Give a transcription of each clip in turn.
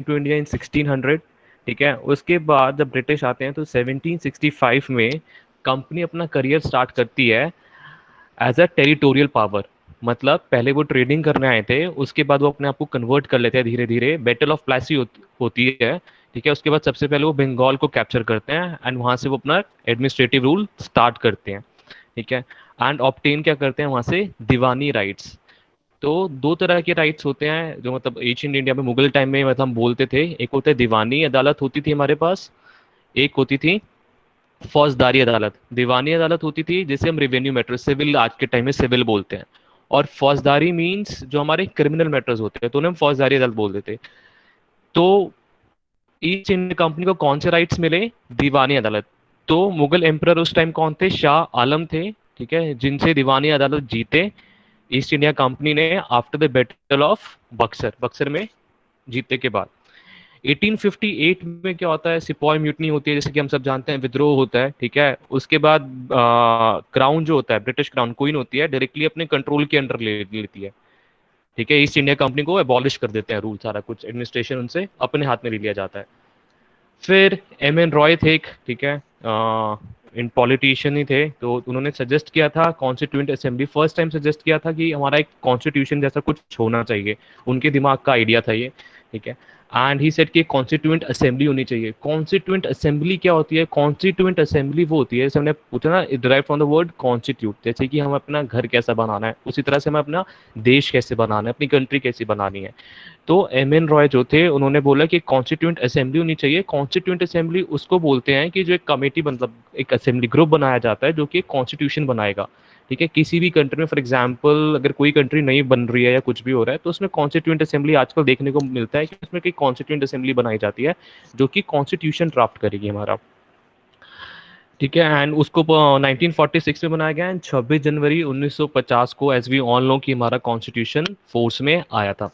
To India in 1600। ठीक है, उसके बाद जब ब्रिटिश आते हैं तो 1765 में कंपनी अपना करियर स्टार्ट करती है एज अ टेरिटोरियल पावर। मतलब पहले वो ट्रेडिंग करने आए थे, उसके बाद वो अपने आप को कन्वर्ट कर लेते हैं धीरे धीरे। बैटल ऑफ प्लासी होती है। ठीक है, उसके बाद सबसे पहले वो बंगाल को कैप्चर करते हैं एंड वहां से वो अपना एडमिनिस्ट्रेटिव रूल स्टार्ट करते हैं। ठीक है, एंड ऑब्टेन क्या करते हैं वहां से, दीवानी राइट्स। तो दो तरह के राइट्स होते हैं जो मतलब एशियन इंडिया में मुगल टाइम में मतलब हम बोलते थे। एक होता है दीवानी अदालत होती थी हमारे पास, एक होती थी फौजदारी अदालत। दीवानी अदालत होती थी जिसे हम रेवेन्यू मैटर्स, सिविल आज के टाइम में सिविल बोलते हैं। और फौजदारी मीन्स जो हमारे क्रिमिनल मैटर्स होते हैं तो उन्हें हम फौजदारी अदालत बोल देते। तो ईस्ट इंडिया कंपनी को कौन से राइट्स मिले, दीवानी अदालत। तो मुगल एम्परर उस टाइम कौन थे, शाह आलम थे। ठीक है, जिनसे दीवानी अदालत जीते ईस्ट इंडिया कंपनी ने after the battle of Buxar, Buxar में जीतने के बाद। 1858 में क्या होता है, सिपॉय म्यूटनी होती है, जैसे कि हम सब जानते हैं, विद्रोह होता है। ठीक है, उसके बाद क्राउन जो होता है, ब्रिटिश क्राउन क्वीन होती है, डायरेक्टली अपने कंट्रोल के अंडर ले लेती है। ठीक है, ईस्ट इंडिया कंपनी को एबॉलिश कर देते हैं, रूल सारा कुछ एडमिनिस्ट्रेशन उनसे अपने हाथ में ले लिया जाता है। फिर एम एन रॉय थे एक, ठीक है, इन पॉलिटिशियन ही थे, तो उन्होंने सजेस्ट किया था constituent assembly, first time suggest किया था कि हमारा एक कॉन्स्टिट्यूशन जैसा कुछ होना चाहिए। उनके दिमाग का आइडिया था ये। ठीक है, एंड ही सेड कि कॉन्स्टिट्यूंट असेंबली होनी चाहिए। कॉन्स्टिट्यूंट असेंबली क्या होती है, कॉन्स्टिट्यूंट असेंबली वो होती है, जैसे हमने पूछा ना, derive from the word constitute, जैसे कि हम अपना घर कैसा बनाना है उसी तरह से हमें अपना देश कैसे बनाना है, अपनी कंट्री कैसी बनानी है। तो एम एन रॉय जो थे उन्होंने बोला कि कॉन्स्टिट्यूंट असेंबली होनी चाहिए। कॉन्स्टिट्यूंट असेंबली उसको बोलते हैं कि जो एक कमेटी, मतलब एक असेंबली ग्रुप बनाया जाता है जो कि कॉन्स्टिट्यूशन बनाएगा। ठीक है, किसी भी कंट्री में फॉर एग्जांपल अगर कोई कंट्री नहीं बन रही है या कुछ भी हो रहा है तो उसमें कॉन्स्टिट्यूंट असेंबली आजकल देखने को मिलता है कि उसमें कोई कॉन्स्टिट्यूंट असेंबली बनाई जाती है जो कि कॉन्स्टिट्यूशन ड्राफ्ट करेगी हमारा। ठीक है, एंड उसको 1946 में बनाया गया एंड 26 जनवरी 1950 को, एज वी ऑल नो, कि हमारा कॉन्स्टिट्यूशन फोर्स में आया था।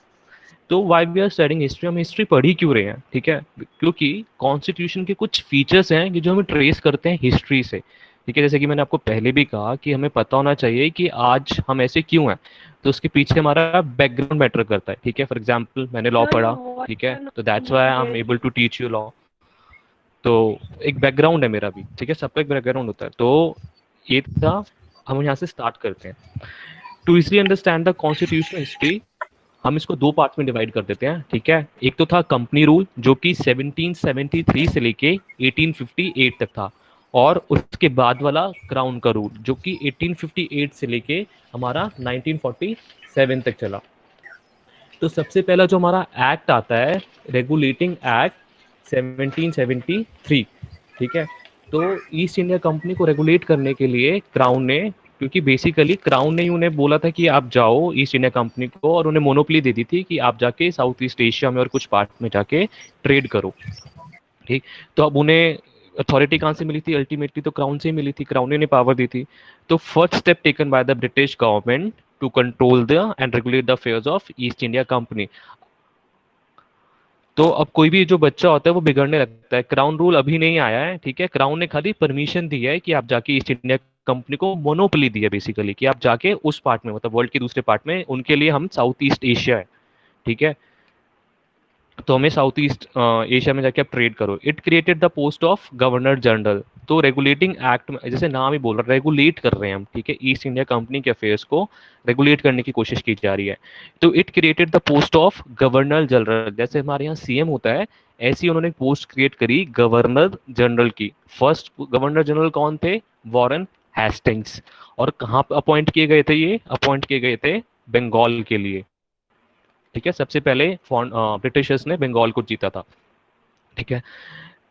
तो why we are studying history, हम हिस्ट्री पढ़ ही क्यों रहे हैं, ठीक है, क्योंकि कॉन्स्टिट्यूशन के कुछ फीचर्स हैं कि जो हमें ट्रेस करते हैं हिस्ट्री से। ठीक है, जैसे कि मैंने आपको पहले भी कहा कि हमें पता होना चाहिए कि आज हम ऐसे क्यों हैं। तो उसके पीछे हमारा बैकग्राउंड मैटर करता है। ठीक है, फॉर एग्जाम्पल मैंने लॉ Sir, पढ़ा, your voice ठीक है, are तो not that's why I am clear. Able to teach you law. तो एक बैकग्राउंड है मेरा भी, ठीक है, सबका एक बैकग्राउंड होता है। तो ये था, हम यहाँ से स्टार्ट करते हैं। To easily understand the constitutional history हम इसको दो पार्ट में डिवाइड कर देते हैं। ठीक है, एक तो था कंपनी रूल जो कि 1773 से लेके 1858 तक था, और उसके बाद वाला क्राउन का रूल जो कि 1858 से लेके हमारा 1947 तक चला। तो सबसे पहला जो हमारा एक्ट आता है, रेगुलेटिंग एक्ट 1773। ठीक है, तो ईस्ट इंडिया कंपनी को रेगुलेट करने के लिए क्राउन ने, क्योंकि बेसिकली क्राउन ने ही उन्हें बोला था कि आप जाओ ईस्ट इंडिया कंपनी को, और उन्हें मोनोपली दे दी थी कि आप जाके साउथ ईस्ट एशिया में और कुछ पार्ट में जाके ट्रेड करो। ठीक, तो अब उन्हें अथॉरिटी कहाँ से मिली थी, अल्टीमेटली तो क्राउन से ही मिली थी, क्राउन ने पावर दी थी। तो first step taken by the British government to control the and regulate the affairs of East India Company. तो अब कोई भी जो बच्चा होता है वो बिगड़ने लगता है। क्राउन रूल अभी नहीं आया है, ठीक है, क्राउन ने खाली परमिशन दी है कि आप जाके ईस्ट इंडिया कंपनी को मोनोपोली दी है बेसिकली, कि आप जाके उस पार्ट में, मतलब वर्ल्ड के दूसरे पार्ट में, उनके लिए हम साउथ ईस्ट एशिया है। ठीक है, तो हमें साउथ ईस्ट एशिया में जाके आप ट्रेड करो। It created the post of governor general. तो रेगुलेटिंग एक्ट में, जैसे नाम ही बोल रहा है, रेगुलेट कर रहे हैं हम। ठीक है, ईस्ट इंडिया कंपनी के अफेयर्स को रेगुलेट करने की कोशिश की जा रही है। तो it created the post of governor general, जैसे हमारे यहाँ सीएम होता है, ऐसी उन्होंने पोस्ट क्रिएट करी गवर्नर जनरल की। फर्स्ट गवर्नर जनरल कौन थे, वॉरेन हेस्टिंग्स। और कहाँ अपॉइंट किए गए थे, ये अपॉइंट किए गए थे बंगाल के लिए। ठीक है, सबसे पहले ब्रिटिशर्स ने बंगाल को जीता था। ठीक है,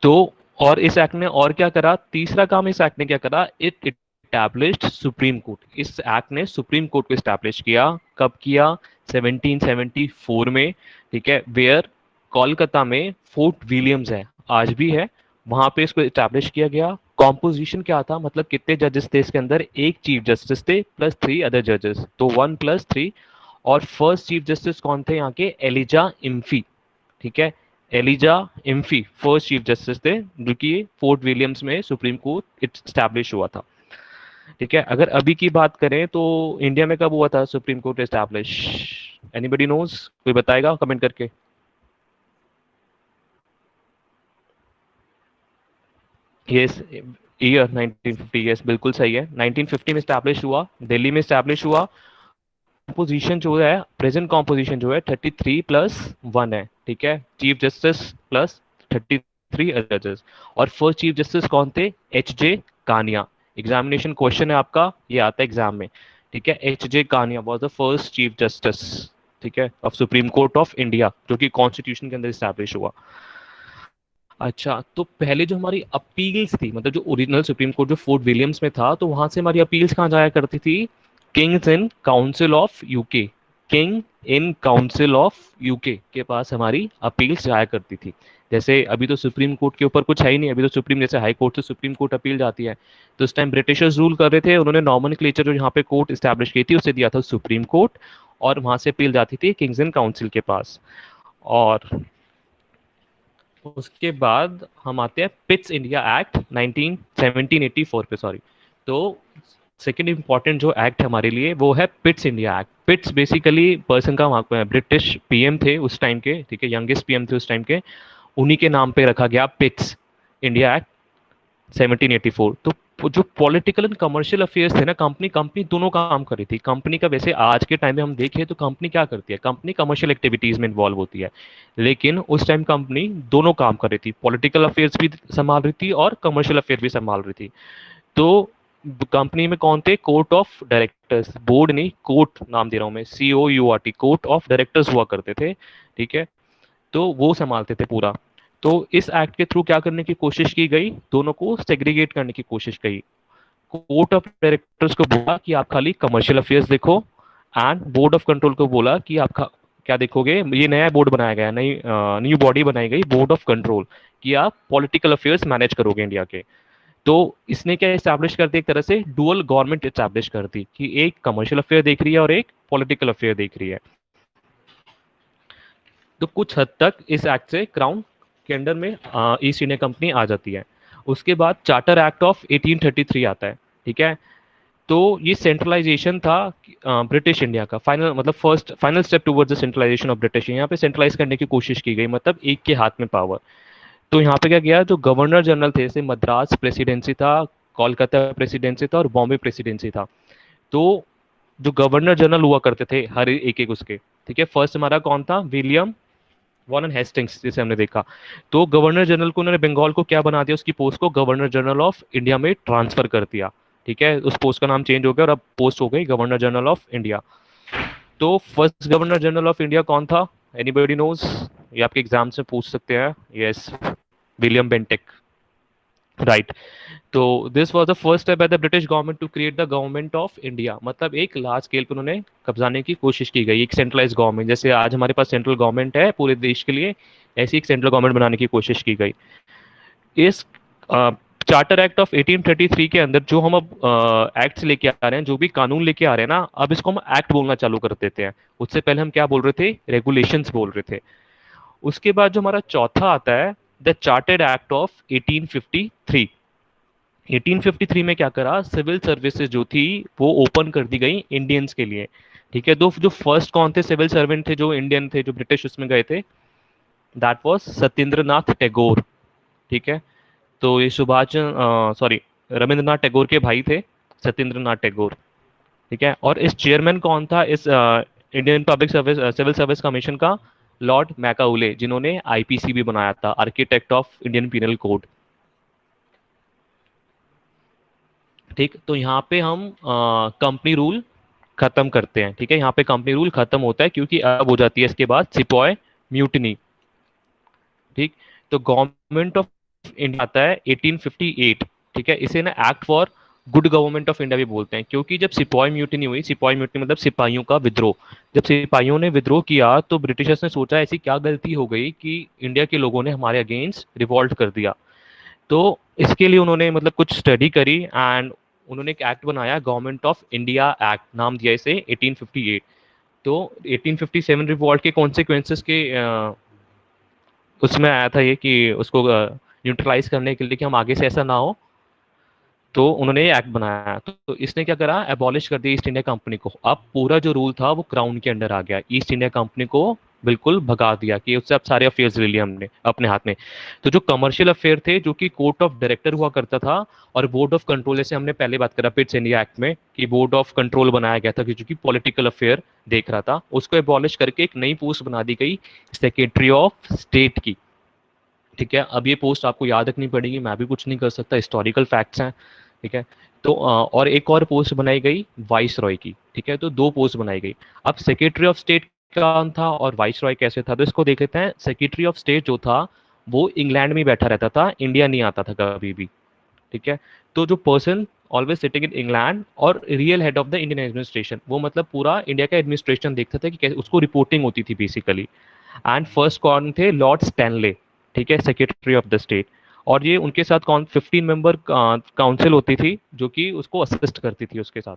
तो और इस एक्ट ने और क्या करा, तीसरा काम इस एक्ट ने क्या करा, इट इस्टैब्लिश्ड सुप्रीम कोर्ट। इस एक्ट ने सुप्रीम कोर्ट को इस्टैब्लिश किया। कब किया, 1774 में। ठीक है, वेयर कोलकाता में फोर्ट विलियम्स है, आज भी है, वहां पे इसको इस्टैब्लिश किया गया। कॉम्पोजिशन क्या था, मतलब कितने जजेस थे इसके अंदर, एक चीफ जस्टिस थे प्लस 3 अदर जजेस, तो 1 + 3। और फर्स्ट चीफ जस्टिस कौन थे यहाँ के, एलिजा इम्फी। ठीक है, एलिजा इम्फी फर्स्ट चीफ जस्टिस थे, जो कि फोर्ट विलियम्स में सुप्रीम कोर्ट स्टैब्लिश हुआ था। ठीक है, अगर अभी की बात करें तो इंडिया में कब हुआ था Supreme Court establish, anybody knows, कोई बताएगा कमेंट करके। यस, ईयर 1950, यस बिल्कुल सही है। 1950 में स्टैब्लिश हुआ, दिल्ली में स्टैब्लिश हुआ। कॉम्पोजिशन जो है, प्रेजेंट कॉम्पोजिशन जो है 33+1 है, ठीक है। चीफ जस्टिस प्लस 33 जजेस। और फर्स्ट चीफ जस्टिस कौन थे? H.J. कानिया। एग्जामिनेशन क्वेश्चन है आपका, ये आता है एग्जाम में, ठीक है। H.J. Kania was the first chief justice, ठीक है, of Supreme Court of India, जो कि कॉन्स्टिट्यूशन के अंदर स्टैब्लिश हुआ। अच्छा, तो पहले जो हमारी अपील्स थी, मतलब जो ओरिजिनल सुप्रीम कोर्ट जो फोर्ट विलियम्स में था, तो वहां से हमारी अपील्स कहाँ जाया करती थी? Kings in council of UK, king in council of UK के पास हमारी अपील्स जाया करती थी। जैसे अभी तो सुप्रीम कोर्ट के ऊपर कुछ है ही नहीं, अभी तो सुप्रीम, जैसे हाई कोर्ट से सुप्रीम कोर्ट अपील जाती है। तो उस टाइम ब्रिटिशर्स रूल कर रहे थे, उन्होंने नॉमेनक्लेचर जो यहाँ पे कोर्ट स्टैब्लिश की थी उसे दिया था सुप्रीम कोर्ट, और वहां से अपील जाती थी किंग्स इन काउंसिल के पास। और उसके बाद हम आते हैं पिट्स इंडिया एक्ट 1784 पे, सॉरी। तो सेकेंड इंपॉर्टेंट जो एक्ट है हमारे लिए वो है Pitt's India Act. Pitt's basically person का, वहाँ ब्रिटिश पीएम थे उस टाइम के, ठीक है, यंगेस्ट पीएम थे उस टाइम के, उन्हीं के नाम पे रखा गया पिट्स इंडिया एक्ट 1784। तो वो जो पॉलिटिकल एंड कमर्शियल अफेयर्स थे ना, कंपनी कंपनी दोनों काम कर रही थी। कंपनी का वैसे आज के टाइम में हम देखें तो कंपनी क्या करती है, कंपनी कमर्शियल एक्टिविटीज में इन्वॉल्व होती है, लेकिन उस टाइम कंपनी दोनों काम कर रही थी, पॉलिटिकल अफेयर्स भी संभाल रही थी और कमर्शियल अफेयर भी संभाल रही थी। तो कंपनी में कौन थे? कोर्ट ऑफ डायरेक्टर्स, बोर्ड नहीं, कोर्ट नाम दे रहा हूँ मैं, COURT, कोर्ट ऑफ डायरेक्टर्स हुआ करते थे, ठीक है। तो वो संभालते थे पूरा। तो इस एक्ट के थ्रू क्या करने की कोशिश की गई? दोनों को सेग्रीगेट करने की कोशिश की। कोर्ट ऑफ डायरेक्टर्स को बोला कि आप खाली कमर्शियल अफेयर्स देखो, एंड बोर्ड ऑफ कंट्रोल को बोला कि आप क्या देखोगे? ये नया बोर्ड बनाया गया, नई न्यू बॉडी बनाई गई, बोर्ड ऑफ कंट्रोल, कि आप पॉलिटिकल अफेयर्स मैनेज करोगे इंडिया के। तो इसने क्या इस्टेब्लिश कर दी? एक तरह से डुअल गवर्नमेंट इस्टेब्लिश कर दी, कि एक कमर्शियल अफेयर देख रही है और एक पॉलिटिकल अफेयर देख रही है। तो कुछ हद तक इस एक्ट से क्राउन के अंडर में ईस्ट इंडिया कंपनी आ जाती है। उसके बाद चार्टर एक्ट ऑफ 1833 आता है, ठीक है। तो ये सेंट्रलाइजेशन था ब्रिटिश इंडिया का, फाइनल मतलब first final step towards the centralization of British. यहाँ पे सेंट्रलाइज करने की कोशिश की गई, मतलब एक के हाथ में पावर। तो यहाँ पे क्या किया, जो गवर्नर जनरल थे, जैसे मद्रास प्रेसिडेंसी था, कोलकाता प्रेसिडेंसी था और बॉम्बे प्रेसिडेंसी था। तो जो गवर्नर जनरल हुआ करते थे हर एक एक उसके, ठीक है। फर्स्ट हमारा कौन था? विलियम वॉरेन हेस्टिंग्स, जिसे हमने देखा। तो गवर्नर जनरल को उन्होंने बंगाल को क्या बना दिया? उसकी पोस्ट को गवर्नर जनरल ऑफ इंडिया में ट्रांसफर कर दिया, ठीक है। उस पोस्ट का नाम चेंज हो गया और अब पोस्ट हो गई गवर्नर जनरल ऑफ इंडिया। तो first governor general of India कौन था? Anybody knows? ये आपके एग्जाम से पूछ सकते हैं। Yes, William Bentinck, right. तो this was the first step by the British government to create the government of India, मतलब एक लार्ज स्केल पर उन्होंने कब्जाने की कोशिश की गई, एक सेंट्रलाइज गवर्नमेंट। जैसे आज हमारे पास सेंट्रल गवर्नमेंट है पूरे देश के लिए, ऐसी एक सेंट्रल गवर्नमेंट बनाने की कोशिश की गई। इस चार्टर एक्ट ऑफ 1833 के अंदर जो हम अब एक्ट्स लेके आ रहे हैं, जो भी कानून लेके आ रहे हैं ना, अब इसको हम एक्ट बोलना चालू कर देते हैं। उससे पहले हम क्या बोल रहे थे? रेगुलेशंस बोल रहे थे। उसके बाद जो हमारा चौथा आता है, द चार्टर्ड एक्ट ऑफ 1853। 1853 में क्या करा? सिविल सर्विसेज जो थी वो ओपन कर दी गई इंडियंस के लिए, ठीक है। दो जो फर्स्ट कौन थे सिविल सर्वेंट थे जो इंडियन थे, जो ब्रिटिश उसमें गए थे? दैट वाज सत्येंद्र नाथ टैगोर, ठीक है। तो ये सुभाष, सॉरी, रविंद्रनाथ टैगोर के भाई थे सत्येंद्र नाथ टैगोर, ठीक है। और इस चेयरमैन कौन था इस Indian public service civil service commission का? लॉर्ड मैकाउले, जिन्होंने IPC भी बनाया था, architect of Indian Penal Code, ठीक। तो यहाँ पे हम कंपनी रूल खत्म करते हैं, ठीक है। यहाँ पे कंपनी रूल खत्म होता है, क्योंकि अब हो जाती है इसके बाद सिपॉय म्यूटनी, ठीक। तो गवर्नमेंट ऑफ इंडिया आता है 1858, ठीक है। इसे ना act for good government of India भी बोलते हैं, क्योंकि जब सिपॉय म्यूटनी हुई, सिपॉय म्यूटनी मतलब सिपाहियों का विद्रोह, जब सिपाहियों ने विद्रोह किया तो ब्रिटिशर्स ने सोचा ऐसी क्या गलती हो गई कि इंडिया के लोगों ने हमारे अगेंस्ट रिवॉल्ट कर दिया। तो इसके लिए उन्होंने मतलब कुछ स्टडी करी, एंड उन्होंने एक एक्ट बनाया, गवर्नमेंट ऑफ इंडिया एक्ट नाम दिया इसे 1858। तो 1857 रिवॉल्ट के कॉन्सिक्वेंसेस के उसमें आया था ये, कि उसको न्यूट्रलाइज करने के लिए, कि हम आगे से ऐसा ना हो, तो उन्होंने ये एक्ट बनाया। तो इसने क्या करा? एबॉलिश कर दिया ईस्ट इंडिया कंपनी को। अब पूरा जो रूल था वो क्राउन के अंडर आ गया, ईस्ट इंडिया कंपनी को बिल्कुल भगा दिया कि उससे अब सारे अफेयर्स ले लिए हमने अपने हाथ में। तो जो कमर्शियल अफेयर थे, जो कि कोर्ट ऑफ डायरेक्टर हुआ करता था, और बोर्ड ऑफ कंट्रोल, जैसे हमने पहले बात करा पिट्स इंडिया एक्ट में कि बोर्ड ऑफ कंट्रोल बनाया गया था कि जो कि पॉलिटिकल अफेयर देख रहा था, उसको एबॉलिश करके एक नई पोस्ट बना दी गई सेक्रेटरी ऑफ स्टेट की। ठीक है, अब ये पोस्ट आपको याद रखनी पड़ेगी, मैं भी कुछ नहीं कर सकता, हिस्टोरिकल फैक्ट्स हैं। ठीक है, तो और एक और पोस्ट बनाई गई वाइस रॉय की। ठीक है, तो दो पोस्ट बनाई गई। अब सेक्रेटरी ऑफ स्टेट कौन था और वाइस रॉय कैसे था, तो इसको देख लेते हैं। सेक्रेटरी ऑफ स्टेट जो था वो इंग्लैंड में बैठा रहता था, इंडिया नहीं आता था कभी भी। ठीक है, तो जो person always sitting in England और real head of the Indian administration, वो मतलब पूरा इंडिया का एडमिनिस्ट्रेशन देखता था कि कैसे उसको रिपोर्टिंग होती थी बेसिकली। एंड फर्स्ट कौन थे, लॉर्ड स्टैनले। ठीक है, सेक्रेटरी ऑफ द स्टेट। और ये उनके साथ कौन 15 मेंबर काउंसिल होती थी जो कि उसको असिस्ट करती थी उसके साथ।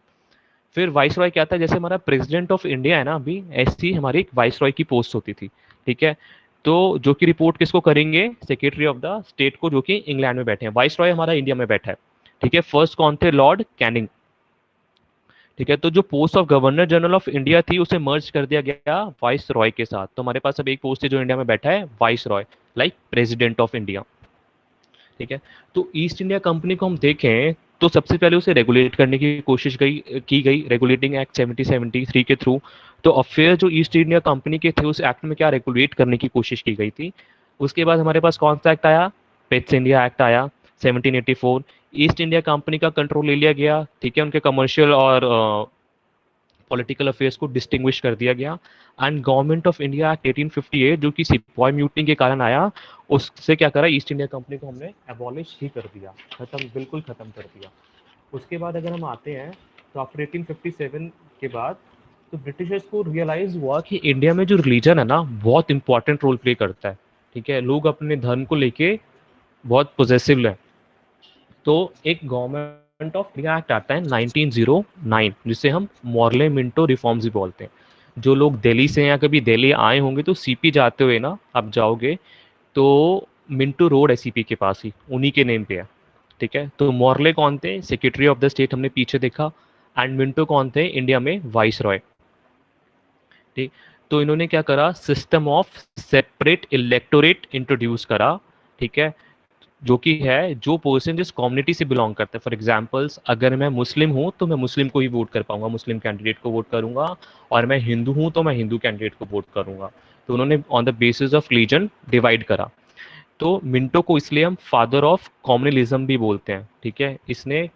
फिर वाइस रॉय क्या था, जैसे हमारा प्रेसिडेंट ऑफ इंडिया है ना अभी, ऐसी हमारी एक वाइस रॉय की पोस्ट होती थी। ठीक है, तो जो कि रिपोर्ट किसको करेंगे, सेक्रेटरी ऑफ द स्टेट को, जो कि इंग्लैंड में बैठे हैं। वाइस रॉय हमारा इंडिया में बैठा है। ठीक है, फर्स्ट कौन थे, लॉर्ड कैनिंग। ठीक है, तो जो post of governor general of India थी उसे मर्ज कर दिया गया वाइस रॉय के साथ। तो हमारे पास अब एक पोस्ट है जो इंडिया में बैठा है, vice Roy, like president of India. ठीक है, तो ईस्ट इंडिया कंपनी को हम देखें तो सबसे पहले उसे रेगुलेट करने की कोशिश की गई रेगुलेटिंग एक्ट 1773 के थ्रू। तो अफेयर जो ईस्ट इंडिया कंपनी के थे उस एक्ट में क्या रेगुलेट करने की कोशिश की गई थी। उसके बाद हमारे पास कौन सा एक्ट आया, पिट्स इंडिया एक्ट आया 1784। ईस्ट इंडिया कंपनी का कंट्रोल ले लिया गया। ठीक है, उनके कमर्शियल और पॉलिटिकल अफेयर्स को डिस्टिंग्विश कर दिया गया। And government of India act 1858 जो कि सिपाही म्यूटनी के कारण आया, उससे क्या करा, ईस्ट इंडिया कंपनी को हमने एबॉलिश ही कर दिया, खत्म, बिल्कुल खत्म कर दिया। उसके बाद अगर हम आते हैं तो आफ्टर 1857 के बाद तो ब्रिटिशर्स को रियलाइज हुआ कि इंडिया में जो रिलीजन है ना बहुत इंपॉर्टेंट रोल प्ले करता है। ठीक है, लोग अपने धर्म को लेके बहुत पोजेसिव है। तो एक गवर्नमेंट ऑफ इंडिया एक्ट आता है 1909, जिसे हम मॉर्ले मिंटो रिफॉर्म्स भी बोलते हैं। जो लोग दिल्ली से या कभी दिल्ली आए होंगे तो सीपी जाते हुए ना आप जाओगे तो मिंटो रोड है सीपी के पास ही, उन्हीं के नेम पे है। ठीक है, तो मॉर्ले कौन थे, सेक्रेटरी ऑफ द स्टेट, हमने पीछे देखा। एंड मिंटो कौन थे, इंडिया में वाइस रॉय। ठीक, तो इन्होंने क्या करा, system of separate electorate introduce करा। ठीक है, जो कि है जो पर्सन जिस कम्युनिटी से बिलोंग करता है। फॉर एग्जाम्पल्स, अगर मैं मुस्लिम हूँ तो मैं मुस्लिम को ही वोट कर पाऊंगा, मुस्लिम कैंडिडेट को वोट करूंगा। और मैं हिंदू हूँ तो मैं हिंदू कैंडिडेट को वोट करूंगा। तो उन्होंने on the basis of religion divide करा। तो मिंटो को इसलिए हम फादर ऑफ कॉम्युनलिज्म भी बोलते हैं। ठीक है, इसने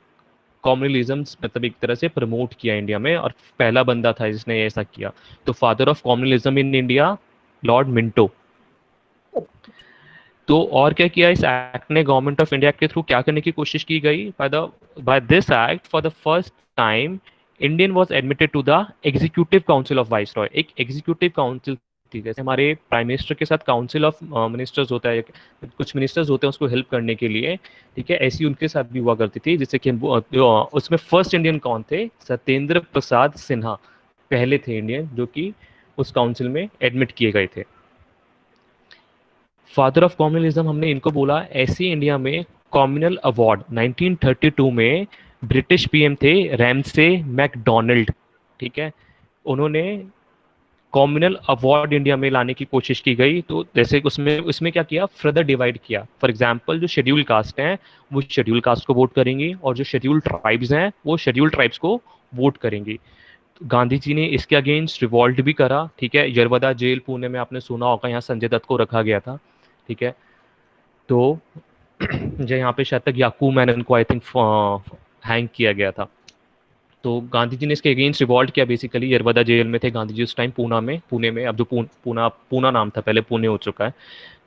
कॉम्युनलिज्म मतलब एक तरह से प्रमोट किया इंडिया में, और पहला बंदा था जिसने ऐसा किया। तो father of communalism in India, Lord Minto. तो और क्या किया इस एक्ट ने, गवर्नमेंट ऑफ इंडिया के थ्रू क्या करने की कोशिश की गई, by this act for the first time Indian was admitted to the executive council of viceroy. एक एग्जीक्यूटिव काउंसिल थी, जैसे हमारे प्राइम मिनिस्टर के साथ काउंसिल ऑफ मिनिस्टर्स होता है, कुछ मिनिस्टर्स होते हैं उसको हेल्प करने के लिए। ठीक है, ऐसी उनके साथ भी हुआ करती थी, जिससे कि उसमें फर्स्ट इंडियन कौन थे, सत्येंद्र प्रसाद सिन्हा पहले थे इंडियन जो कि उस काउंसिल में एडमिट किए गए थे। फादर ऑफ कॉम्युनलिज्म हमने इनको बोला। ऐसे इंडिया में कॉम्युनल अवार्ड 1932 में ब्रिटिश पीएम थे रैमसे मैकडोनाल्ड। ठीक है, उन्होंने कॉम्युनल अवार्ड इंडिया में लाने की कोशिश की गई। तो जैसे उसमें उसमें क्या किया, फर्दर डिवाइड किया। फॉर एग्जांपल, जो शेड्यूल कास्ट हैं वो शेड्यूल कास्ट को वोट करेंगी, और जो शेड्यूल ट्राइब्स हैं वो शेड्यूल ट्राइब्स को वोट करेंगी। तो गांधी जी ने इसके अगेंस्ट रिवॉल्ट भी करा। ठीक है, यरवदा जेल पुणे में आपने सुना होगा, यहाँ संजय दत्त को रखा गया था। ठीक है, तो जो यहाँ पे शायद तक याकूब मैनन को आई थिंक हैंग किया गया था। तो गांधी जी ने इसके अगेंस्ट रिवॉल्ट किया। बेसिकली यरवदा जेल में थे गांधी जी उस टाइम, पुणे में, अब जो पूना पूना नाम था, पहले पुणे हो चुका है,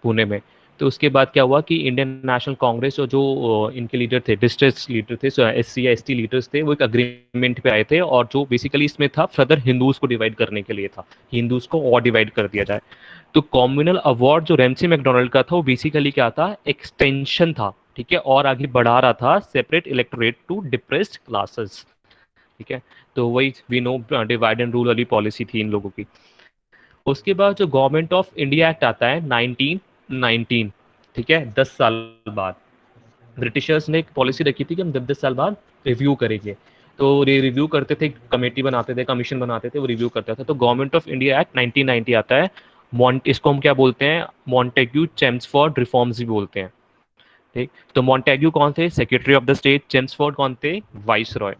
पुणे में। तो उसके बाद क्या हुआ कि इंडियन नेशनल कांग्रेस और जो इनके लीडर थे, डिस्ट्रिक्ट लीडर थे, SC या ST लीडर्स थे, वो एक अग्रीमेंट पे आए थे। और जो बेसिकली इसमें था फर्दर हिंदूज को डिवाइड करने के लिए था, हिंदूज को और डिवाइड कर दिया जाए। तो कॉम्युनल अवार्ड जो रेमसी मैकडोनाल्ड का था वो बेसिकली क्या था, एक्सटेंशन था। ठीक है, और आगे बढ़ा रहा था separate electorate to depressed classes. ठीक है, तो वही we know divide and rule वाली पॉलिसी थी इन लोगों की। उसके बाद जो गवर्नमेंट ऑफ इंडिया एक्ट आता है 1919। ठीक है, 10 साल बाद ब्रिटिशर्स ने एक पॉलिसी रखी थी कि हम 10-10 साल बाद रिव्यू करेंगे। तो रिव्यू करते थे, कमेटी बनाते थे, कमीशन बनाते थे, वो रिव्यू करता था। तो गवर्नमेंट ऑफ इंडिया एक्ट 1990 आता है, इसको हम क्या बोलते हैं, मॉन्टेग्यू चेम्सफोर्ड रिफॉर्म्स भी बोलते हैं। ठीक, तो मॉन्टेग्यू कौन थे, secretary of the state, Chelmsford कौन थे, वाइस रॉय।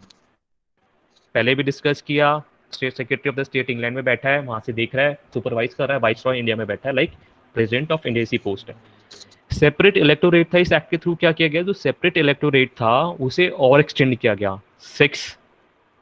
पहले भी डिस्कस किया, state secretary of the state England में बैठा है, वहां से देख रहा है, सुपरवाइज कर रहा है, वाइस रॉय इंडिया में बैठा है, लाइक प्रेसिडेंट ऑफ इंडिया सी पोस्ट है। सेपरेट इलेक्टोरेट था, इस एक्ट के थ्रू क्या किया गया, जो सेपरेट इलेक्टोरेट था उसे और एक्सटेंड किया गया, 6